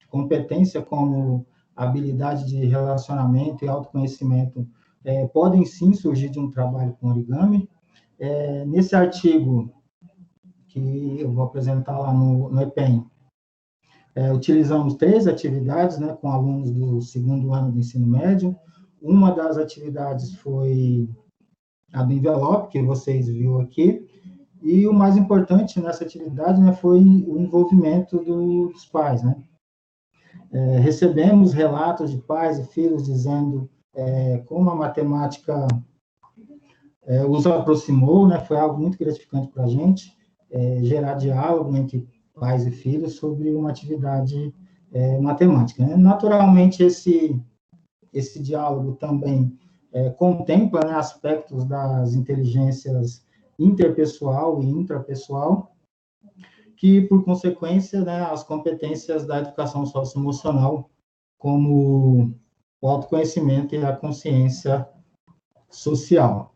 competência como habilidade de relacionamento e autoconhecimento podem sim surgir de um trabalho com origami. Nesse artigo que eu vou apresentar lá no EPEM, utilizamos 3 atividades, né, com alunos do 2º ano do ensino médio. Uma das atividades foi a do envelope, que vocês viram aqui, e o mais importante nessa atividade, né, foi o envolvimento dos pais, né? Recebemos relatos de pais e filhos dizendo como a matemática os aproximou, né? Foi algo muito gratificante para a gente, gerar diálogo entre pais e filhos sobre uma atividade matemática, né? Naturalmente, esse diálogo também contempla, né, aspectos das inteligências interpessoal e intrapessoal, que, por consequência, né, as competências da educação socioemocional, como o autoconhecimento e a consciência social.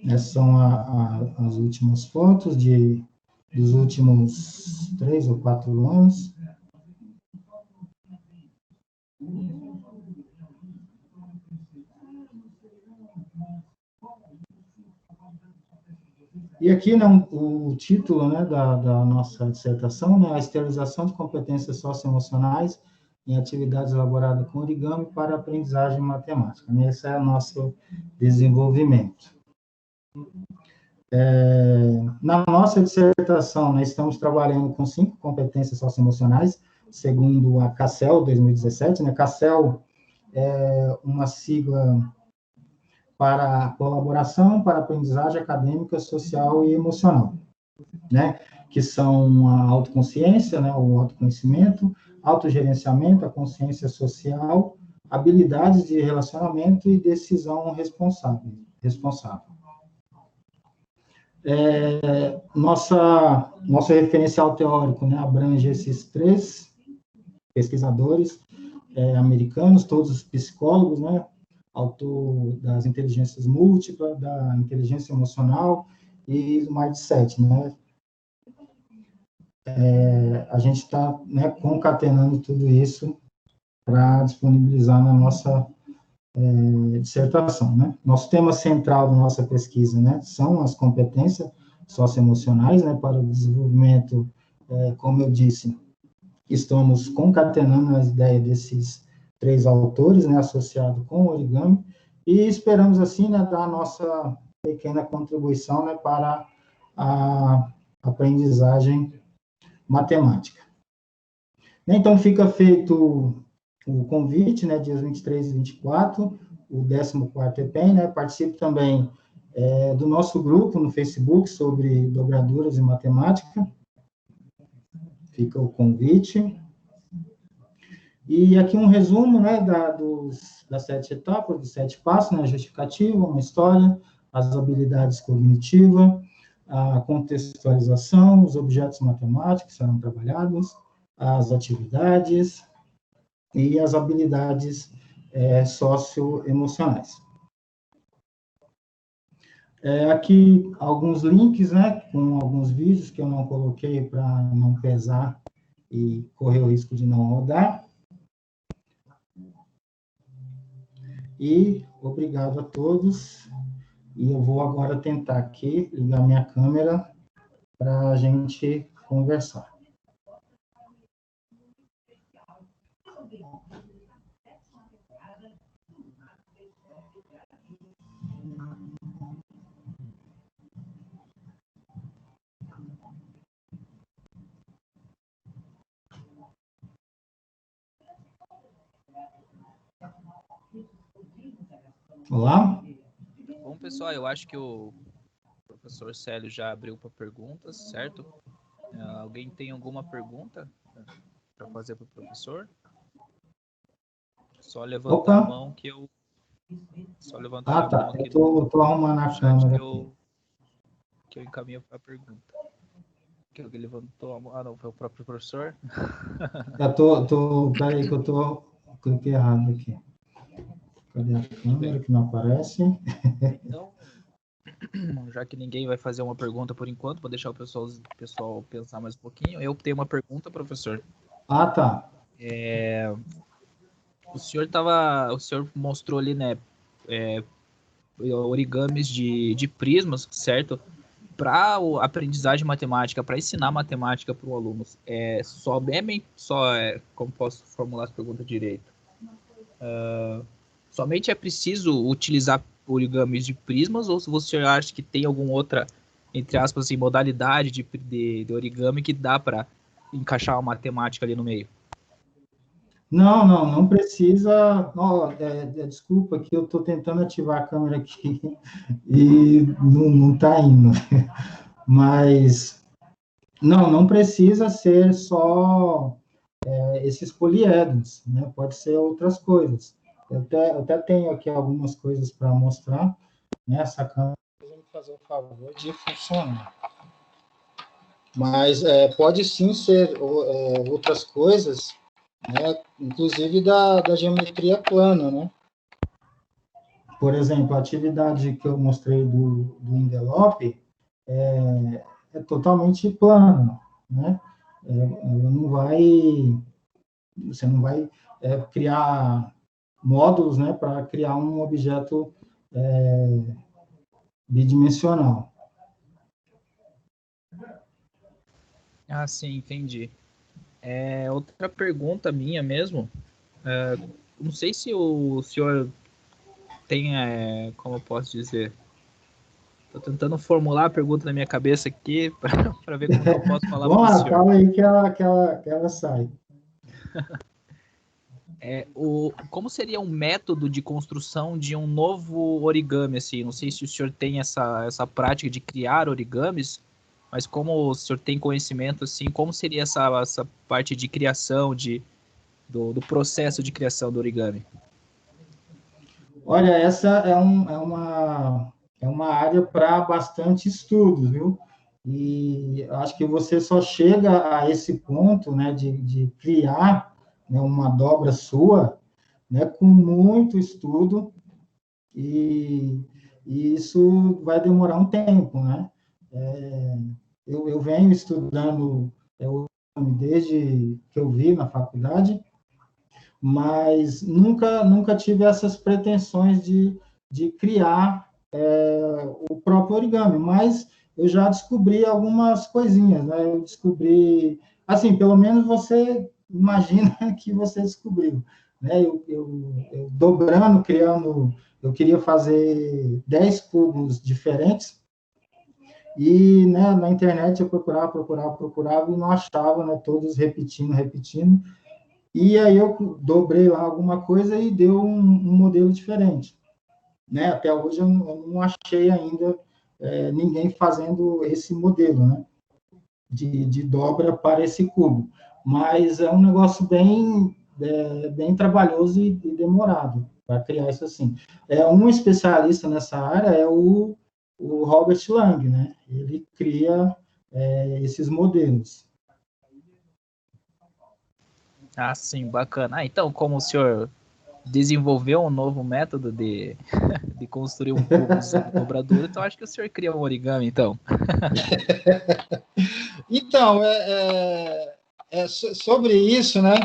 Essas são as últimas fotos dos últimos 3 ou 4 anos. E aqui, né, o título, né, da nossa dissertação, né, a exteriorização de competências socioemocionais em atividades elaboradas com origami para aprendizagem matemática. Né? Esse é o nosso desenvolvimento. Na nossa dissertação, né, estamos trabalhando com 5 competências socioemocionais, segundo a CACEL 2017. Né? CACEL é uma sigla para colaboração, para aprendizagem acadêmica, social e emocional, né? Que são a autoconsciência, né? O autoconhecimento, autogerenciamento, a consciência social, habilidades de relacionamento e decisão responsável. Nosso referencial teórico, né, abrange esses 3 pesquisadores americanos, todos psicólogos, né, autor das inteligências múltiplas, da inteligência emocional e do mindset, né? A gente está, né, concatenando tudo isso para disponibilizar na nossa dissertação, né? Nosso tema central da nossa pesquisa, né, são as competências socioemocionais, né, para o desenvolvimento, como eu disse, estamos concatenando as ideias desses 3 autores, né, associado com o origami, e esperamos, assim, né, dar a nossa pequena contribuição, né, para a aprendizagem matemática. Então, fica feito o convite, né, dias 23 e 24, o 14º EPEM, né, participe também do nosso grupo no Facebook sobre dobraduras e matemática, fica o convite. E aqui um resumo, né, das 7 etapas, dos 7 passos, né, a justificativa, uma história, as habilidades cognitivas, a contextualização, os objetos matemáticos serão trabalhados, as atividades e as habilidades socioemocionais. Aqui alguns links, né, com alguns vídeos que eu não coloquei para não pesar e correr o risco de não rodar. E obrigado a todos. E eu vou agora tentar aqui ligar minha câmera para a gente conversar. Olá? Bom, pessoal, eu acho que o professor Célio já abriu para perguntas, certo? Alguém tem alguma pergunta para fazer para o professor? Só levantar a mão que eu... Só levantar a mão aqui. Eu tô arrumando a câmera que eu encaminho para a pergunta. Que alguém levantou a mão. Ah, não, foi o próprio professor. Peraí que eu cliquei errado aqui. Cadê a câmera que não aparece? Então, já que ninguém vai fazer uma pergunta por enquanto, vou deixar o pessoal pensar mais um pouquinho. Eu tenho uma pergunta, professor. Ah, tá. O senhor mostrou ali, né, origamis de prismas, certo? Para a aprendizagem matemática, para ensinar matemática para o aluno, como posso formular essa pergunta direito? Somente é preciso utilizar origamis de prismas, ou se você acha que tem alguma outra, entre aspas, assim, modalidade de origami que dá para encaixar uma matemática ali no meio? Não precisa. Desculpa que eu estou tentando ativar a câmera aqui e não está indo. Mas não precisa ser só esses poliedros, né? Pode ser outras coisas. Eu até tenho aqui algumas coisas para mostrar nessa câmera. fazer o favor de funcionar. Mas pode sim ser outras coisas, né? Inclusive da geometria plana, né? Por exemplo, a atividade que eu mostrei do envelope é totalmente plana, né? Você não vai criar módulos, né, para criar um objeto bidimensional. Ah, sim, entendi. Outra pergunta minha mesmo, não sei se o senhor tem, como eu posso dizer, estou tentando formular a pergunta na minha cabeça aqui para ver como eu posso falar para o Vamos lá, senhor. fala aí que ela sai. Como seria um método de construção de um novo origami, assim? Não sei se o senhor tem essa prática de criar origamis, mas como o senhor tem conhecimento, assim, como seria essa parte de criação, do processo de criação do origami? Olha, essa é uma área para bastante estudos, viu? E acho que você só chega a esse ponto, né, de criar, né, uma dobra sua, né, com muito estudo, e isso vai demorar um tempo, né? Eu venho estudando desde que eu vi na faculdade, mas nunca tive essas pretensões de criar o próprio origami, mas eu já descobri algumas coisinhas, né? Eu descobri, assim, pelo menos você imagina que você descobriu, né? Eu dobrando, criando, eu queria fazer 10 cubos diferentes, e, né, na internet eu procurava e não achava, né? Todos repetindo. E aí eu dobrei lá alguma coisa e deu um modelo diferente, né? Até hoje eu não achei ainda ninguém fazendo esse modelo, né? De dobra para esse cubo. Mas é um negócio bem trabalhoso e demorado para criar isso assim. Um especialista nessa área é o Robert Lang, né? Ele cria esses modelos. Ah, sim, bacana. Então, como o senhor desenvolveu um novo método de construir um cubo usando dobradura, então acho que o senhor cria um origami, então. Então, sobre isso, né?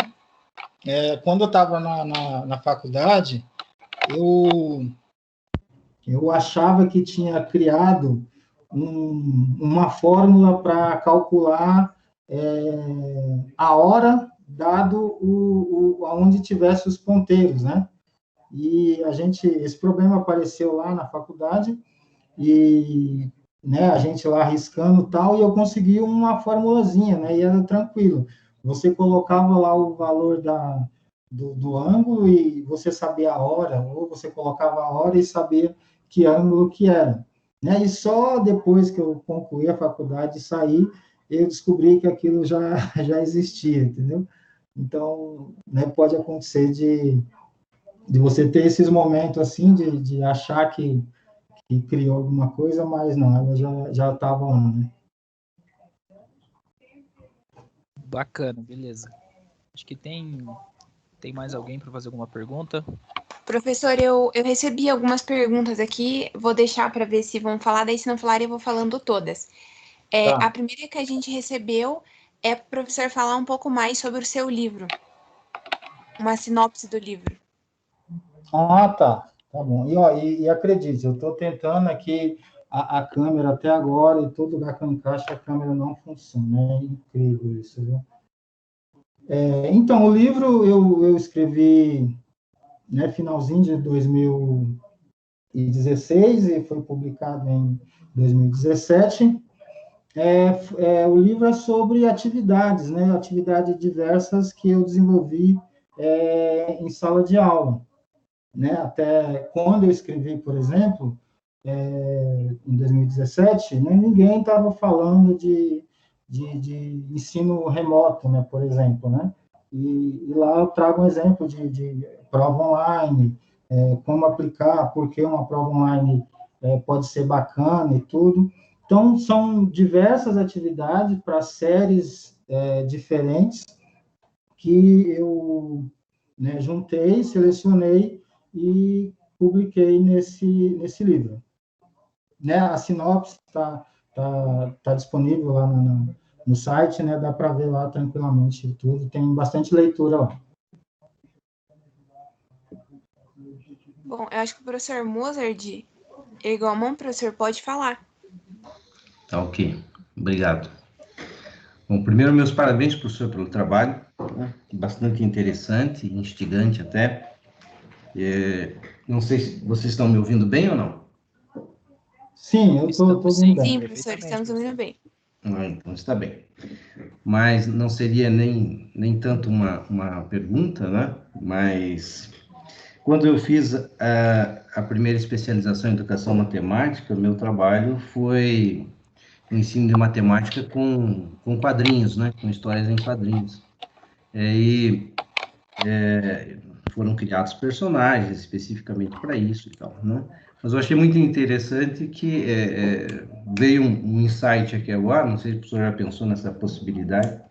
Quando eu estava na faculdade, eu achava que tinha criado uma fórmula para calcular a hora, dado aonde tivesse os ponteiros, né? E esse problema apareceu lá na faculdade, e, né, a gente lá riscando tal, e eu consegui uma formulazinha, né? E era tranquilo. Você colocava lá o valor do ângulo e você sabia a hora, ou você colocava a hora e sabia que ângulo que era, né? E só depois que eu concluí a faculdade e saí, eu descobri que aquilo já existia, entendeu? Então, né, pode acontecer de você ter esses momentos assim, de achar que criou alguma coisa, mas não, ela já estava lá, né? Bacana, beleza. Acho que tem mais alguém para fazer alguma pergunta? Professor, eu recebi algumas perguntas aqui, vou deixar para ver se vão falar, daí se não falarem eu vou falando todas. Tá. A primeira que a gente recebeu é para o professor falar um pouco mais sobre o seu livro, uma sinopse do livro. Ah, tá bom. E acredite, eu estou tentando aqui a câmera até agora, e todo lugar que eu encaixo a câmera não funciona, é incrível isso, viu? Então, o livro eu escrevi, né, finalzinho de 2016 e foi publicado em 2017. O livro é sobre atividades, né, atividades diversas que eu desenvolvi em sala de aula, né? Até quando eu escrevi, por exemplo, em 2017, né, ninguém estava falando de ensino remoto, né, por exemplo, né? E lá eu trago um exemplo de prova online, como aplicar, por que uma prova online pode ser bacana e tudo. Então, são diversas atividades para séries diferentes que eu, né, juntei, selecionei e publiquei nesse livro. Né, a sinopse tá disponível lá no site, né, dá para ver lá tranquilamente tudo, tem bastante leitura lá. Bom, eu acho que o professor Mozart ergueu a mão, professor, pode falar. Tá ok, obrigado. Bom, primeiro, meus parabéns, professor, pelo trabalho, né? Bastante interessante, instigante até. Não sei se vocês estão me ouvindo bem ou não. Sim, eu estou ouvindo Sim, bem. professor, estamos ouvindo bem. Então está bem. Mas não seria nem tanto uma pergunta, né? Mas quando eu fiz a primeira especialização em educação matemática, meu trabalho foi o ensino de matemática com quadrinhos, né? Com histórias em quadrinhos. E foram criados personagens especificamente para isso e tal, né? Mas eu achei muito interessante que veio um insight aqui agora, não sei se o professor já pensou nessa possibilidade,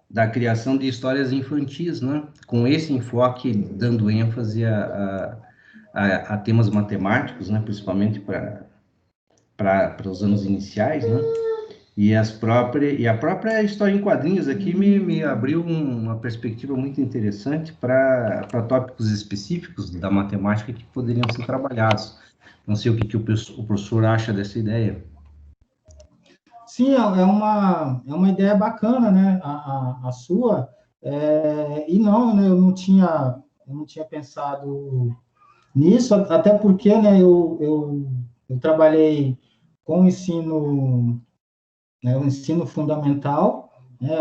da criação de histórias infantis, né? Com esse enfoque, dando ênfase a temas matemáticos, né? Principalmente para os anos iniciais, né? E a própria história em quadrinhos aqui me abriu uma perspectiva muito interessante para tópicos específicos da matemática que poderiam ser trabalhados. Não sei o que o professor acha dessa ideia. Sim, é uma ideia bacana, né, a sua, e não, né, eu não tinha pensado nisso, até porque, né, eu trabalhei com o ensino fundamental, né,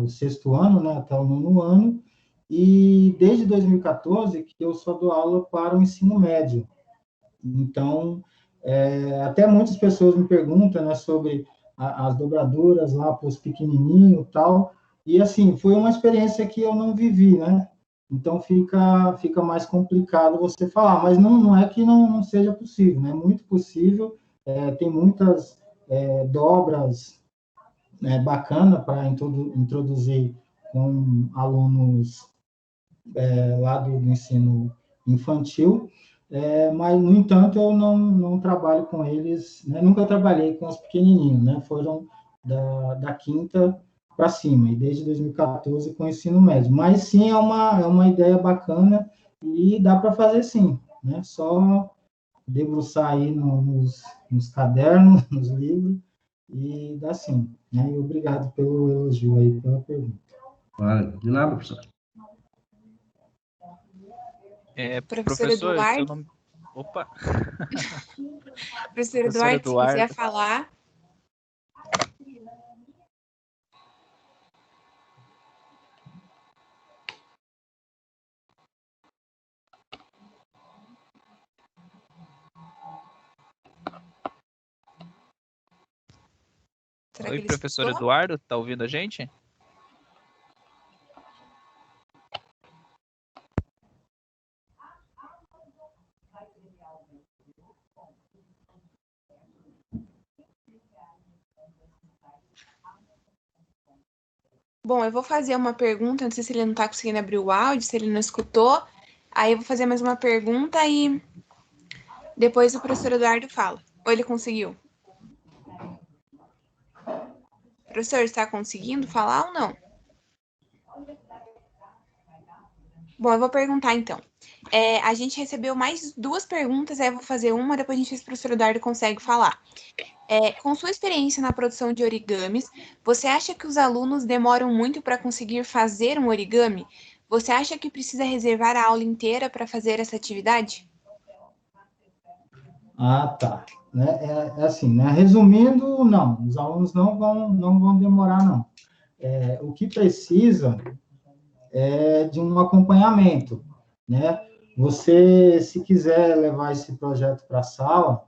o sexto ano, né, até o nono ano, e desde 2014 que eu só dou aula para o ensino médio. Então, até muitas pessoas me perguntam, né, sobre as dobraduras lá para os pequenininhos e tal, e assim, foi uma experiência que eu não vivi, né? Então fica mais complicado você falar, mas não é que não seja possível, né? É muito possível, tem muitas dobras bacana para introduzir com alunos lá do ensino infantil, mas, no entanto, eu não trabalho com eles, né? Nunca trabalhei com os pequenininhos, né? Foram da quinta para cima, e desde 2014 com o ensino médio. Mas, sim, é uma ideia bacana e dá para fazer, sim, né? Só debruçar aí nos cadernos, nos livros, e dá sim, né? E obrigado pelo elogio aí, pela pergunta. De nada, professor. Professor Professor, Eduardo? seu nome... Opa! Professor Eduardo, se quiser falar. Oi, professor Eduardo, tá ouvindo a gente? Bom, eu vou fazer uma pergunta, não sei se ele não está conseguindo abrir o áudio, se ele não escutou. Aí eu vou fazer mais uma pergunta e depois o professor Eduardo fala. Ou ele conseguiu? Professor, está conseguindo falar ou não? Bom, eu vou perguntar então. A gente recebeu mais duas perguntas, aí eu vou fazer uma, depois a gente vê se o professor Eduardo consegue falar. Com sua experiência na produção de origamis, você acha que os alunos demoram muito para conseguir fazer um origami? Você acha que precisa reservar a aula inteira para fazer essa atividade? Ah, tá. Né? Assim, né? Resumindo, não, os alunos não vão demorar, não. O que precisa é de um acompanhamento, né? Você, se quiser levar esse projeto para a sala,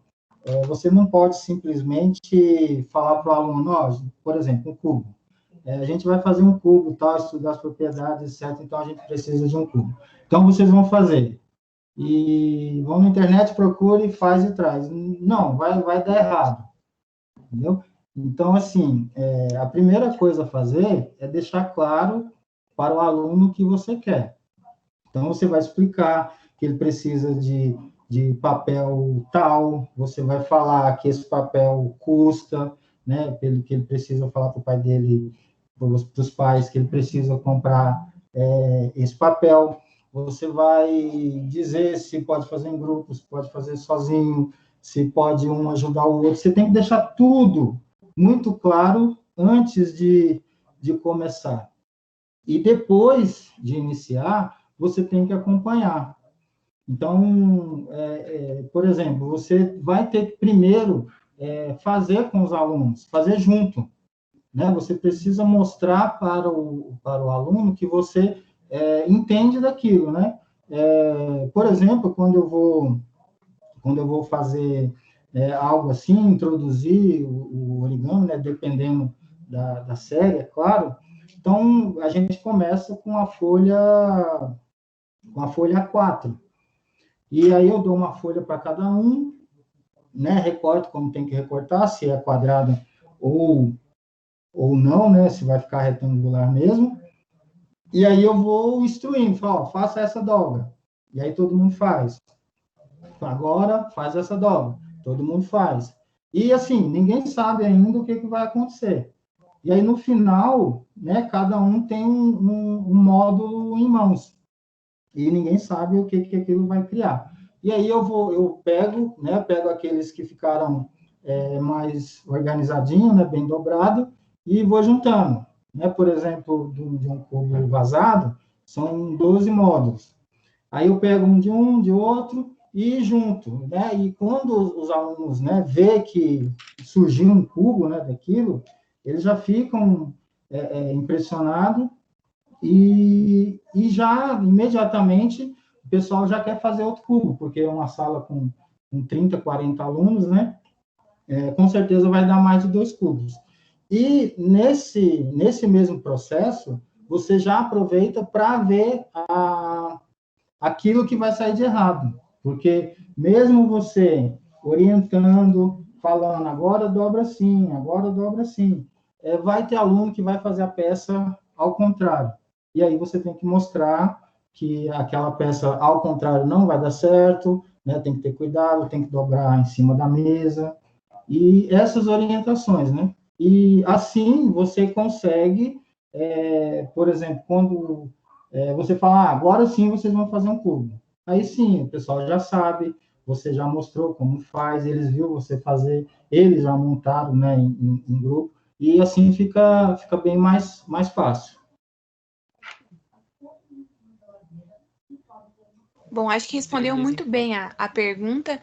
você não pode simplesmente falar para o aluno, ó, por exemplo, um cubo. A gente vai fazer um cubo, tal, estudar as propriedades, certo? Então, a gente precisa de um cubo. Então, vocês vão fazer e vão na internet, procura e faz e traz. Não, vai dar errado, entendeu? Então, assim, a primeira coisa a fazer é deixar claro para o aluno o que você quer. Então, você vai explicar que ele precisa de papel tal, você vai falar que esse papel custa, né, que ele precisa falar para o pai dele, para os pais, que ele precisa comprar esse papel. Você vai dizer se pode fazer em grupo, se pode fazer sozinho, se pode um ajudar o outro. Você tem que deixar tudo muito claro antes de começar. E depois de iniciar, você tem que acompanhar. Então, por exemplo, você vai ter que primeiro fazer com os alunos, fazer junto, né? Você precisa mostrar para o aluno que você entende daquilo, né? Por exemplo, quando eu vou fazer algo assim, introduzir o origami, né? Dependendo da série, é claro. Então, a gente começa com a folha A4. E aí eu dou uma folha para cada um, né? Recorto como tem que recortar, se é quadrada ou, ou não, né? Se vai ficar retangular mesmo. E aí eu vou instruindo, falo, faça essa dobra. E aí todo mundo faz. Agora faz essa dobra. Todo mundo faz. E assim, ninguém sabe ainda o que vai acontecer. E aí no final, né, cada um tem um módulo em mãos. E ninguém sabe o que aquilo vai criar. E aí eu pego, né, pego aqueles que ficaram mais organizadinho, né, bem dobrado, e vou juntando. Né? Por exemplo, de um cubo vazado, são 12 módulos. Aí eu pego um, de outro, e junto. Né? E quando os alunos, né, vê que surgiu um cubo, né, daquilo, eles já ficam impressionados e já, imediatamente, o pessoal já quer fazer outro cubo, porque é uma sala com 30, 40 alunos, né? Com certeza vai dar mais de 2 cubos. E nesse mesmo processo, você já aproveita para ver aquilo que vai sair de errado. Porque mesmo você orientando, falando, agora dobra assim, vai ter aluno que vai fazer a peça ao contrário. E aí você tem que mostrar que aquela peça ao contrário não vai dar certo, né? Tem que ter cuidado, tem que dobrar em cima da mesa, e essas orientações, né? E assim você consegue, por exemplo, quando você fala, agora sim vocês vão fazer um cubo. Aí sim, o pessoal já sabe, você já mostrou como faz, eles viram você fazer, eles já montaram, né, em grupo, e assim fica bem mais fácil. Bom, acho que respondeu muito bem a pergunta.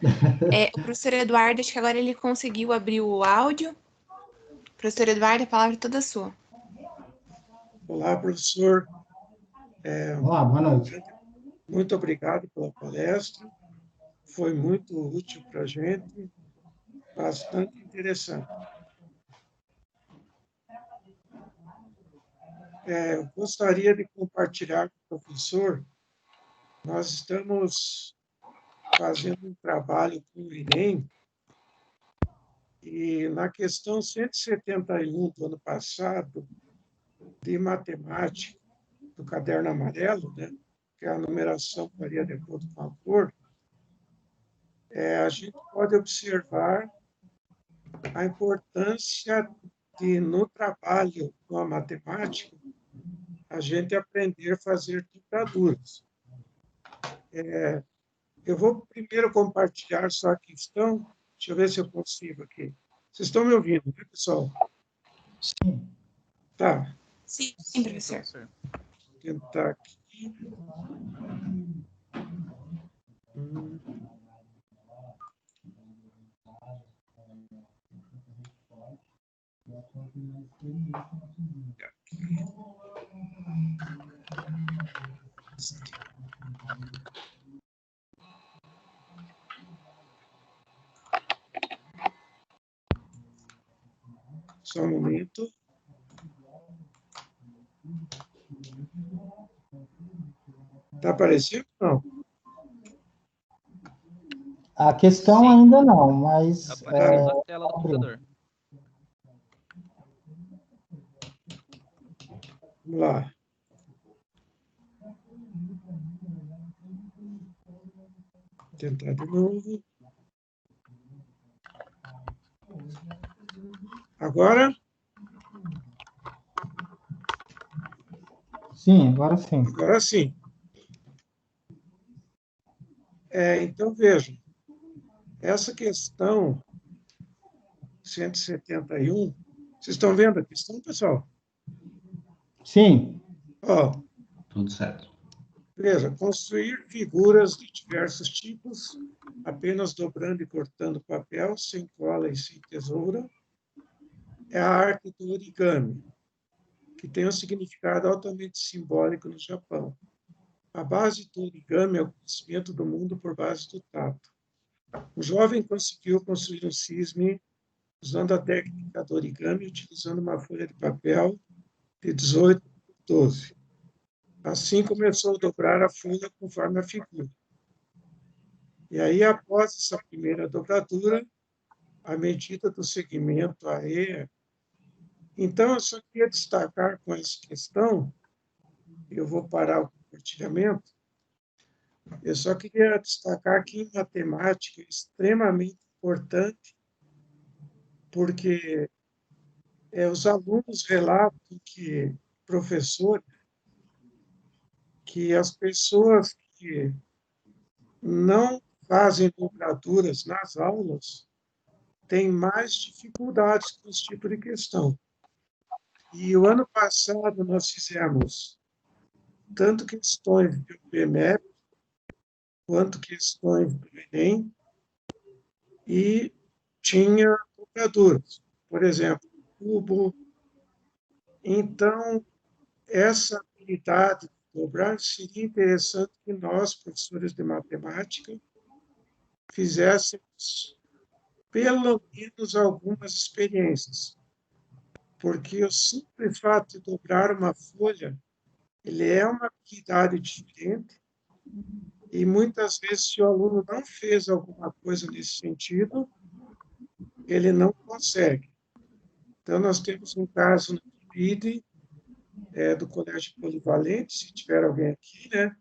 O professor Eduardo, acho que agora ele conseguiu abrir o áudio. Professor Eduardo, a palavra é toda sua. Olá, professor. Olá, boa noite. Muito obrigado pela palestra. Foi muito útil para a gente, bastante interessante. Eu gostaria de compartilhar com o professor. Nós estamos fazendo um trabalho com o Enem, e na questão 171 do ano passado, de matemática, do caderno amarelo, né, que a numeração varia de acordo com a cor, a gente pode observar a importância de, no trabalho com a matemática, a gente aprender a fazer dobraduras. Eu vou primeiro compartilhar só a questão. Deixa eu ver se eu consigo aqui. Vocês estão me ouvindo, né, pessoal? Sim. Tá. Sim, professor. Vou tentar aqui. Só um momento. Está aparecendo? Não. A questão Sim. ainda não, mas... Apareceu na tela do computador. Vamos lá. Vou tentar de novo. Agora? Sim, agora sim. Agora sim. Então, vejam, essa questão 171, vocês estão vendo a questão, pessoal? Sim, Ó, Tudo certo. veja, construir figuras de diversos tipos, apenas dobrando e cortando papel, sem cola e sem tesoura, é a arte do origami, que tem um significado altamente simbólico no Japão. A base do origami é o conhecimento do mundo por base do tato. O jovem conseguiu construir um cisne usando a técnica do origami, utilizando uma folha de papel de 18 por 12. Assim começou a dobrar a folha conforme a figura. E aí, após essa primeira dobradura, a medida do segmento AE. Então, eu só queria destacar com essa questão, eu vou parar o compartilhamento, eu só queria destacar que em matemática é extremamente importante, porque os alunos relatam que, professor, que as pessoas que não fazem dobraduras nas aulas têm mais dificuldades com esse tipo de questão. E o ano passado nós fizemos tanto questões do PMEP, quanto questões do Enem, e tinha dobraduras, por exemplo, cubo. Então, essa habilidade de dobrar seria interessante que nós, professores de matemática, fizéssemos pelo menos algumas experiências, porque o simples fato de dobrar uma folha, ele é uma habilidade diferente, e muitas vezes, se o aluno não fez alguma coisa nesse sentido, ele não consegue. Então, nós temos um caso no PIB, do Colégio Polivalente, se tiver alguém aqui, né?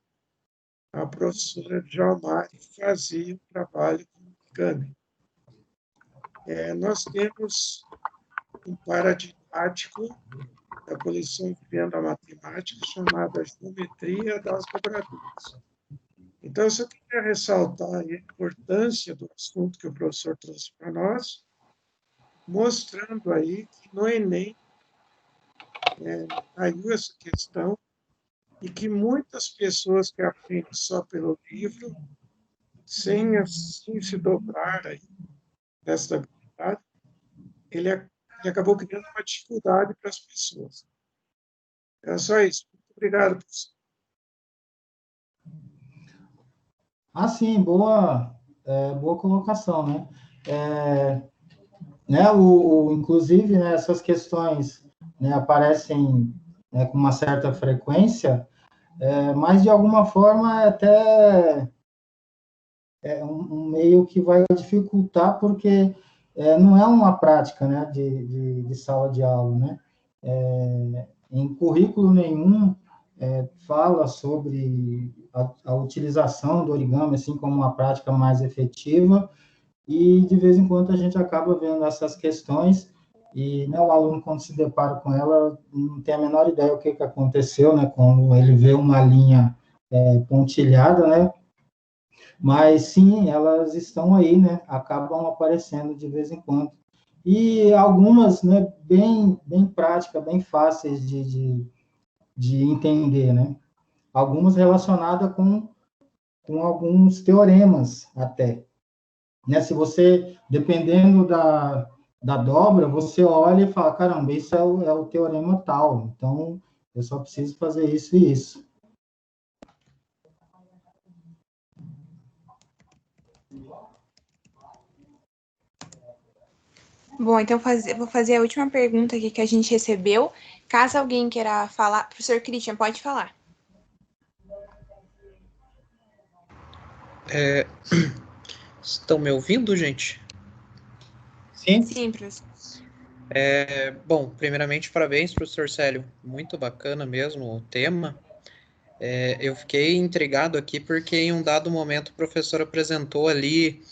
A professora Djalmari fazia um trabalho com origami. Nós temos um paradidático da coleção Vivendo a Matemática, chamada Geometria das Dobraduras. Então, eu só queria ressaltar a importância do assunto que o professor trouxe para nós, mostrando aí que no Enem caiu essa questão e que muitas pessoas que aprendem só pelo livro, sem assim se dobrar aí dessa habilidade, ele acabou criando uma dificuldade para as pessoas. É só isso. Muito obrigado, professor. sim, boa colocação, né? Inclusive, né, essas questões, né, aparecem, né, com uma certa frequência, mas de alguma forma até um meio que vai dificultar, porque não é uma prática, né, de sala de aula, né? Em currículo nenhum fala sobre a utilização do origami assim como uma prática mais efetiva, e de vez em quando a gente acaba vendo essas questões e, né, o aluno, quando se depara com ela, não tem a menor ideia o que aconteceu, né, quando ele vê uma linha pontilhada, né, mas sim, elas estão aí, né, acabam aparecendo de vez em quando. E algumas, né, bem práticas, bem fáceis de entender, né, algumas relacionadas com alguns teoremas até. Né? Se você, dependendo da dobra, você olha e fala, caramba, isso é o teorema tal, então eu só preciso fazer isso e isso. Bom, então vou fazer a última pergunta aqui que a gente recebeu. Caso alguém queira falar, professor Christian, pode falar. Estão me ouvindo, gente? Sim? Sim, professor. Bom, primeiramente, parabéns, professor Célio. Muito bacana mesmo o tema. Eu fiquei intrigado aqui porque em um dado momento o professor apresentou ali,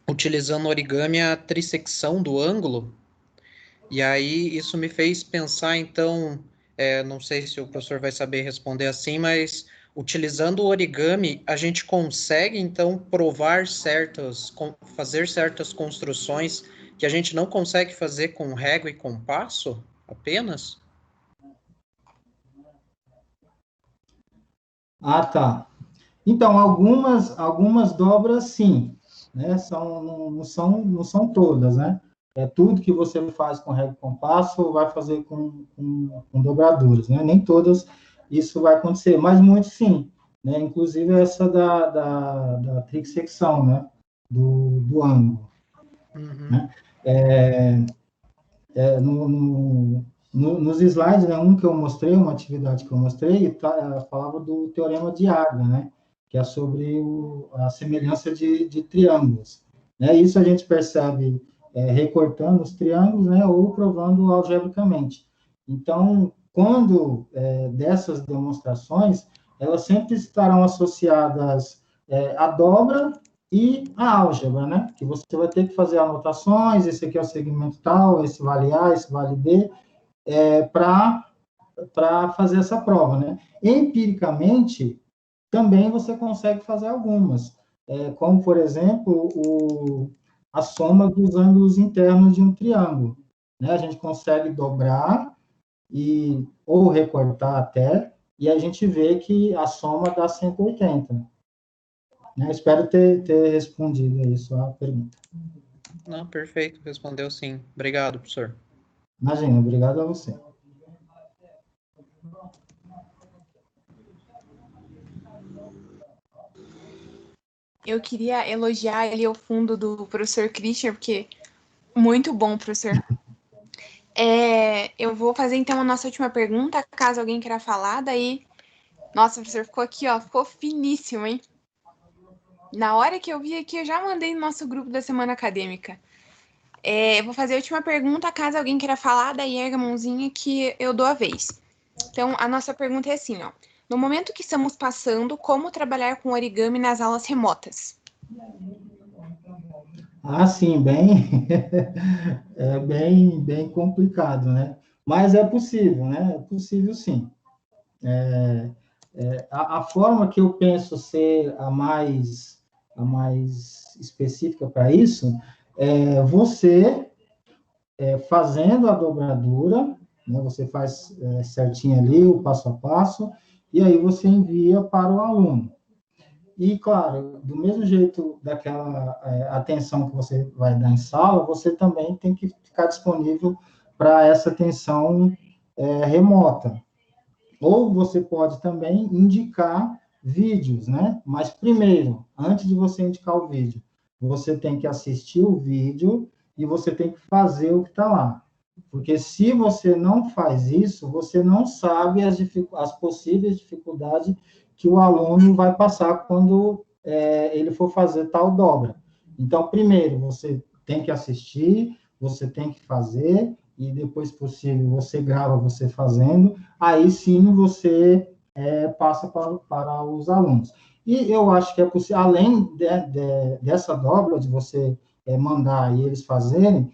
utilizando origami, a trissecção do ângulo. E aí isso me fez pensar, então, não sei se o professor vai saber responder assim, mas utilizando o origami, a gente consegue, então, fazer certas construções que a gente não consegue fazer com régua e compasso apenas? Ah, tá. Então, algumas dobras, sim, né? Não são todas, né? É tudo que você faz com régua e compasso vai fazer com dobraduras, né? Nem todas isso vai acontecer, mas muitos sim, né? Inclusive essa da trissecção, né? Do ângulo, Uhum. né? Nos slides, né, um que eu mostrei, uma atividade que eu mostrei, falava do teorema de Arga, né, que é sobre a semelhança de triângulos. Né, isso a gente percebe recortando os triângulos, né, ou provando algebricamente. Então, quando dessas demonstrações, elas sempre estarão associadas à dobra e a álgebra, né? Que você vai ter que fazer anotações, esse aqui é o segmento tal, esse vale A, esse vale B, para fazer essa prova, né? Empiricamente, também você consegue fazer algumas, como, por exemplo, a soma dos ângulos internos de um triângulo. Né? A gente consegue dobrar ou recortar até, e a gente vê que a soma dá 180. Né? Espero ter respondido aí sua pergunta. Não, perfeito, respondeu sim. Obrigado, professor. Imagina, obrigado a você. Eu queria elogiar ali o fundo do professor Christian, porque muito bom, professor. Eu vou fazer então a nossa última pergunta, caso alguém queira falar, daí. Nossa, o professor ficou aqui, ó, ficou finíssimo, hein? Na hora que eu vi aqui, eu já mandei no nosso grupo da semana acadêmica. Eu vou fazer a última pergunta, caso alguém queira falar, daí erga a mãozinha que eu dou a vez. Então, a nossa pergunta é assim, ó. No momento que estamos passando, como trabalhar com origami nas aulas remotas? Ah, sim, bem complicado, né? Mas é possível, né? É possível, sim. A forma que eu penso ser a mais específica para isso é você fazendo a dobradura, né? Você faz certinho ali o passo a passo, e aí você envia para o aluno. E, claro, do mesmo jeito daquela atenção que você vai dar em sala, você também tem que ficar disponível para essa atenção remota. Ou você pode também indicar vídeos, né? Mas primeiro, antes de você indicar o vídeo, você tem que assistir o vídeo e você tem que fazer o que está lá. Porque se você não faz isso, você não sabe as possíveis dificuldades que o aluno vai passar quando ele for fazer tal dobra. Então, primeiro, você tem que assistir, você tem que fazer, e depois, se possível, você grava você fazendo, aí sim você passa para os alunos. E eu acho que é possível, além dessa dobra de você mandar e eles fazerem,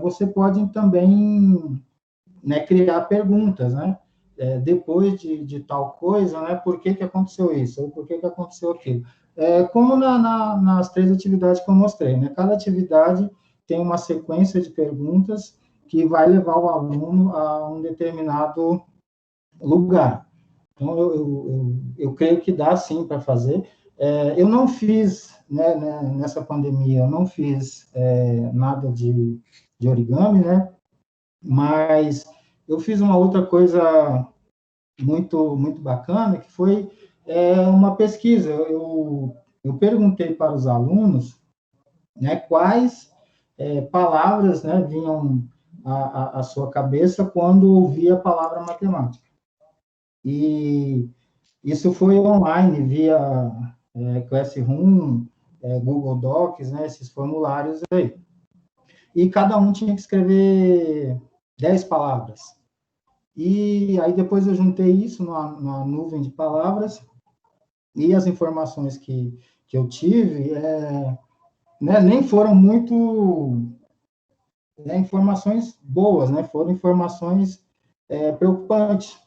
você pode também, né, criar perguntas, né? Depois de tal coisa, né? Por que aconteceu isso? Ou por que aconteceu aquilo? Como nas 3 atividades que eu mostrei, né? Cada atividade tem uma sequência de perguntas que vai levar o aluno a um determinado lugar. Então, eu creio que dá sim para fazer. Eu não fiz, né, nessa pandemia, eu não fiz nada de origami, né? Mas eu fiz uma outra coisa muito bacana, que foi uma pesquisa. Eu perguntei para os alunos, né, quais palavras, né, vinham à sua cabeça quando ouvia a palavra matemática. E isso foi online, via Classroom, Google Docs, né, esses formulários aí. E cada um tinha que escrever 10 palavras. E aí depois eu juntei isso numa nuvem de palavras, e as informações que eu tive, né, nem foram muito informações boas, né, foram informações preocupantes.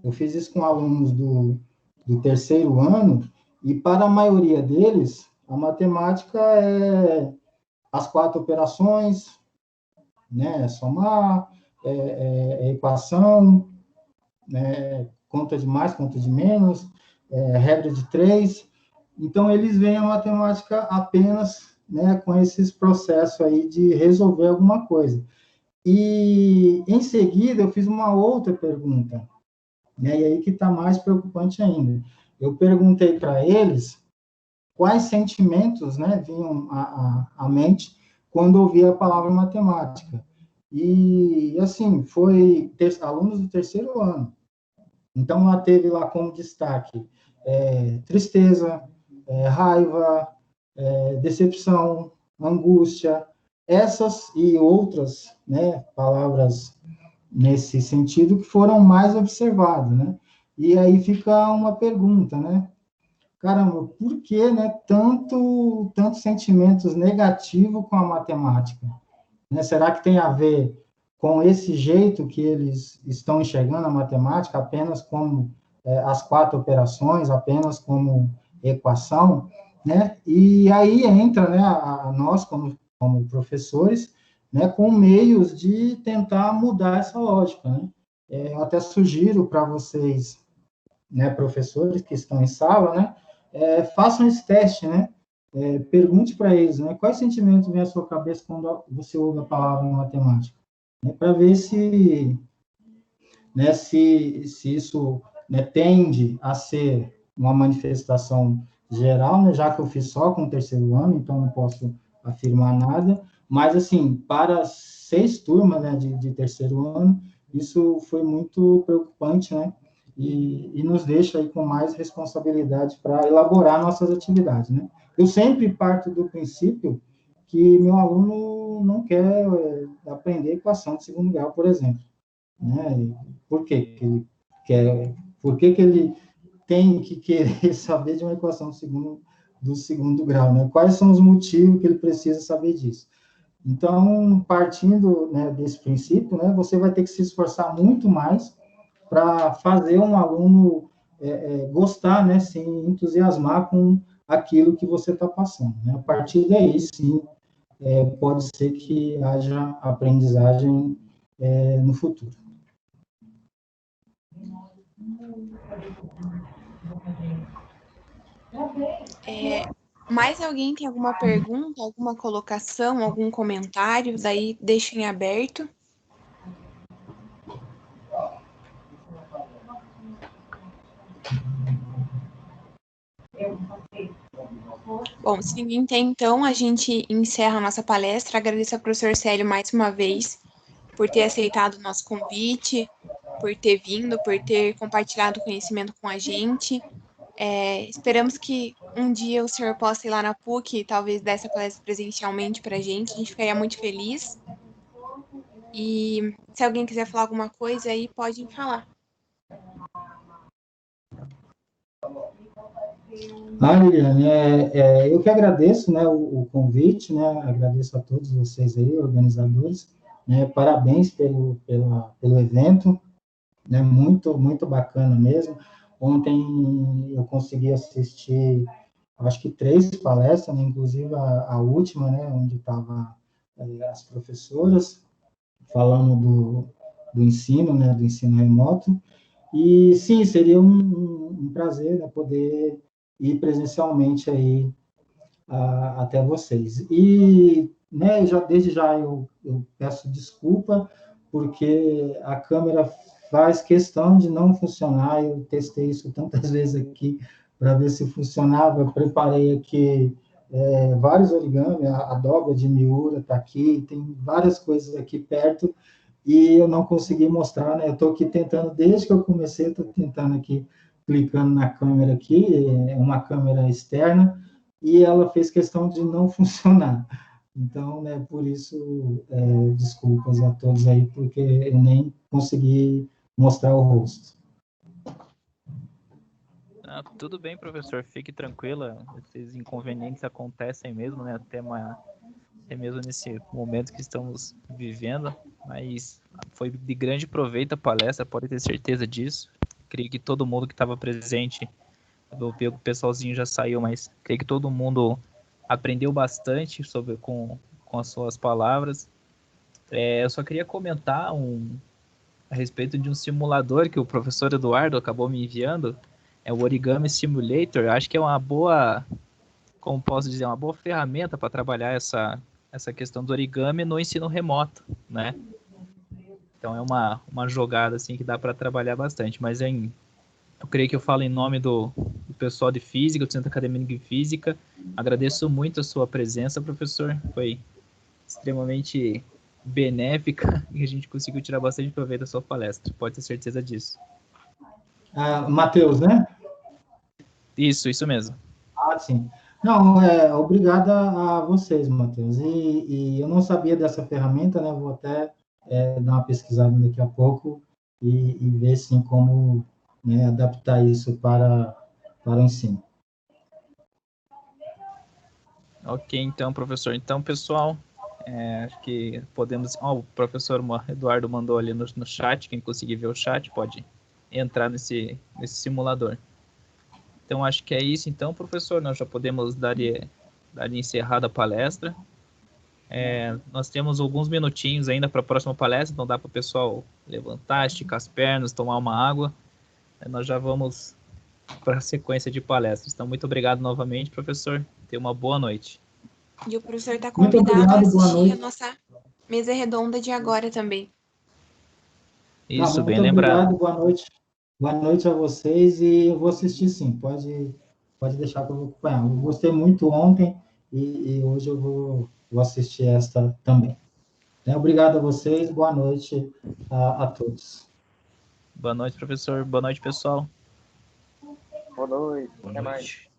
Eu fiz isso com alunos do terceiro ano, e para a maioria deles, a matemática é as 4 operações, né, somar, equação, conta de mais, conta de menos, regra de 3. Então, eles veem a matemática apenas, né, com esses processos aí de resolver alguma coisa. E, em seguida, eu fiz uma outra pergunta, né, e aí que está mais preocupante ainda. Eu perguntei para eles quais sentimentos, né, vinham à mente quando ouvia a palavra matemática. E, assim, foi alunos do terceiro ano. Então, lá teve lá como destaque tristeza, raiva, decepção, angústia, essas e outras, né, palavras nesse sentido que foram mais observadas, né? E aí fica uma pergunta, né? Caramba, por que, né, tantos sentimentos negativos com a matemática? Né? Será que tem a ver com esse jeito que eles estão enxergando a matemática apenas como as 4 operações, apenas como equação, né? E aí entra, né, nós como professores, né, com meios de tentar mudar essa lógica, né? Eu até sugiro para vocês, né, professores que estão em sala, né, façam esse teste, né? Pergunte para eles, né, quais sentimentos vêm à sua cabeça quando você ouve a palavra matemática, né, para ver se isso, né, tende a ser uma manifestação geral, né, já que eu fiz só com o terceiro ano, então não posso afirmar nada, mas, assim, para 6 turmas, né, de terceiro ano, isso foi muito preocupante, né, e nos deixa aí com mais responsabilidade para elaborar nossas atividades, né. Eu sempre parto do princípio que meu aluno não quer aprender equação de segundo grau, por exemplo, né? Por quê que ele quer? Por que ele tem que querer saber de uma equação do segundo grau, né? Quais são os motivos que ele precisa saber disso? Então, partindo, né, desse princípio, né, você vai ter que se esforçar muito mais para fazer um aluno gostar, né, se entusiasmar com aquilo que você está passando, né? A partir daí, sim, pode ser que haja aprendizagem no futuro. Mais alguém tem alguma pergunta, alguma colocação, algum comentário? Daí deixa em aberto. Bom, se ninguém tem, então, a gente encerra a nossa palestra. Agradeço ao professor Célio mais uma vez por ter aceitado o nosso convite, por ter vindo, por ter compartilhado conhecimento com a gente. Esperamos que um dia o senhor possa ir lá na PUC e talvez dar essa palestra presencialmente para a gente ficaria muito feliz. E se alguém quiser falar alguma coisa aí, pode falar. Liliane, eu que agradeço, né, o convite, né, agradeço a todos vocês aí, organizadores, né, parabéns pelo evento, né, muito, muito bacana mesmo. Ontem eu consegui assistir, acho que 3 palestras, né, inclusive a última, né, onde estavam as professoras falando do ensino, né, do ensino remoto. E sim, seria um prazer, né, poder ir presencialmente aí até vocês. E, né, desde já eu peço desculpa, porque a câmera faz questão de não funcionar. Eu testei isso tantas vezes aqui para ver se funcionava. Eu preparei aqui vários origamis, a dobra de Miura está aqui, tem várias coisas aqui perto, e eu não consegui mostrar, né? Eu estou aqui tentando, desde que eu comecei, estou tentando aqui, clicando na câmera aqui, é uma câmera externa, e ela fez questão de não funcionar. Então, né, por isso, desculpas a todos aí, porque eu nem consegui mostrar o rosto. Ah, tudo bem, professor, fique tranquila, esses inconvenientes acontecem mesmo, né, até mesmo nesse momento que estamos vivendo, mas foi de grande proveito a palestra, pode ter certeza disso. Creio que todo mundo que estava presente, eu vi que o pessoalzinho já saiu, mas creio que todo mundo aprendeu bastante com as suas palavras. Eu só queria comentar a respeito de um simulador que o professor Eduardo acabou me enviando, é o Origami Simulator. Acho que é uma boa, como posso dizer, uma boa ferramenta para trabalhar essa questão do origami no ensino remoto, né? Então é uma jogada assim que dá para trabalhar bastante, mas eu creio que eu falo em nome do pessoal de física, do Centro Acadêmico de Física. Agradeço muito a sua presença, professor. Foi extremamente benéfica e a gente conseguiu tirar bastante proveito da sua palestra. Pode ter certeza disso. Matheus, né? Isso mesmo. Ah, sim. Não, obrigado a vocês, Matheus. E eu não sabia dessa ferramenta, né? Vou até dar uma pesquisada daqui a pouco e ver, sim, como, né, adaptar isso para o ensino. Ok, então, professor. Então, pessoal, acho que podemos... o professor Eduardo mandou ali no chat, quem conseguir ver o chat pode entrar nesse simulador. Então, acho que é isso. Então, professor, nós já podemos dar encerrada a palestra. Nós temos alguns minutinhos ainda para a próxima palestra, então dá para o pessoal levantar, esticar as pernas, tomar uma água. Nós já vamos para a sequência de palestras. Então, muito obrigado novamente, professor. Tenha uma boa noite. E o professor está Muito convidado a obrigado, boa assistir a noite. nossa mesa redonda de agora também. Isso, bem Muito lembrado. obrigado, boa noite. Boa noite a vocês e eu vou assistir, sim. Pode deixar que eu vou acompanhar. Eu gostei muito ontem e hoje eu vou assistir esta também. Obrigado a vocês, boa noite a todos. Boa noite, professor. Boa noite, pessoal. Boa noite. Boa Até mais. noite.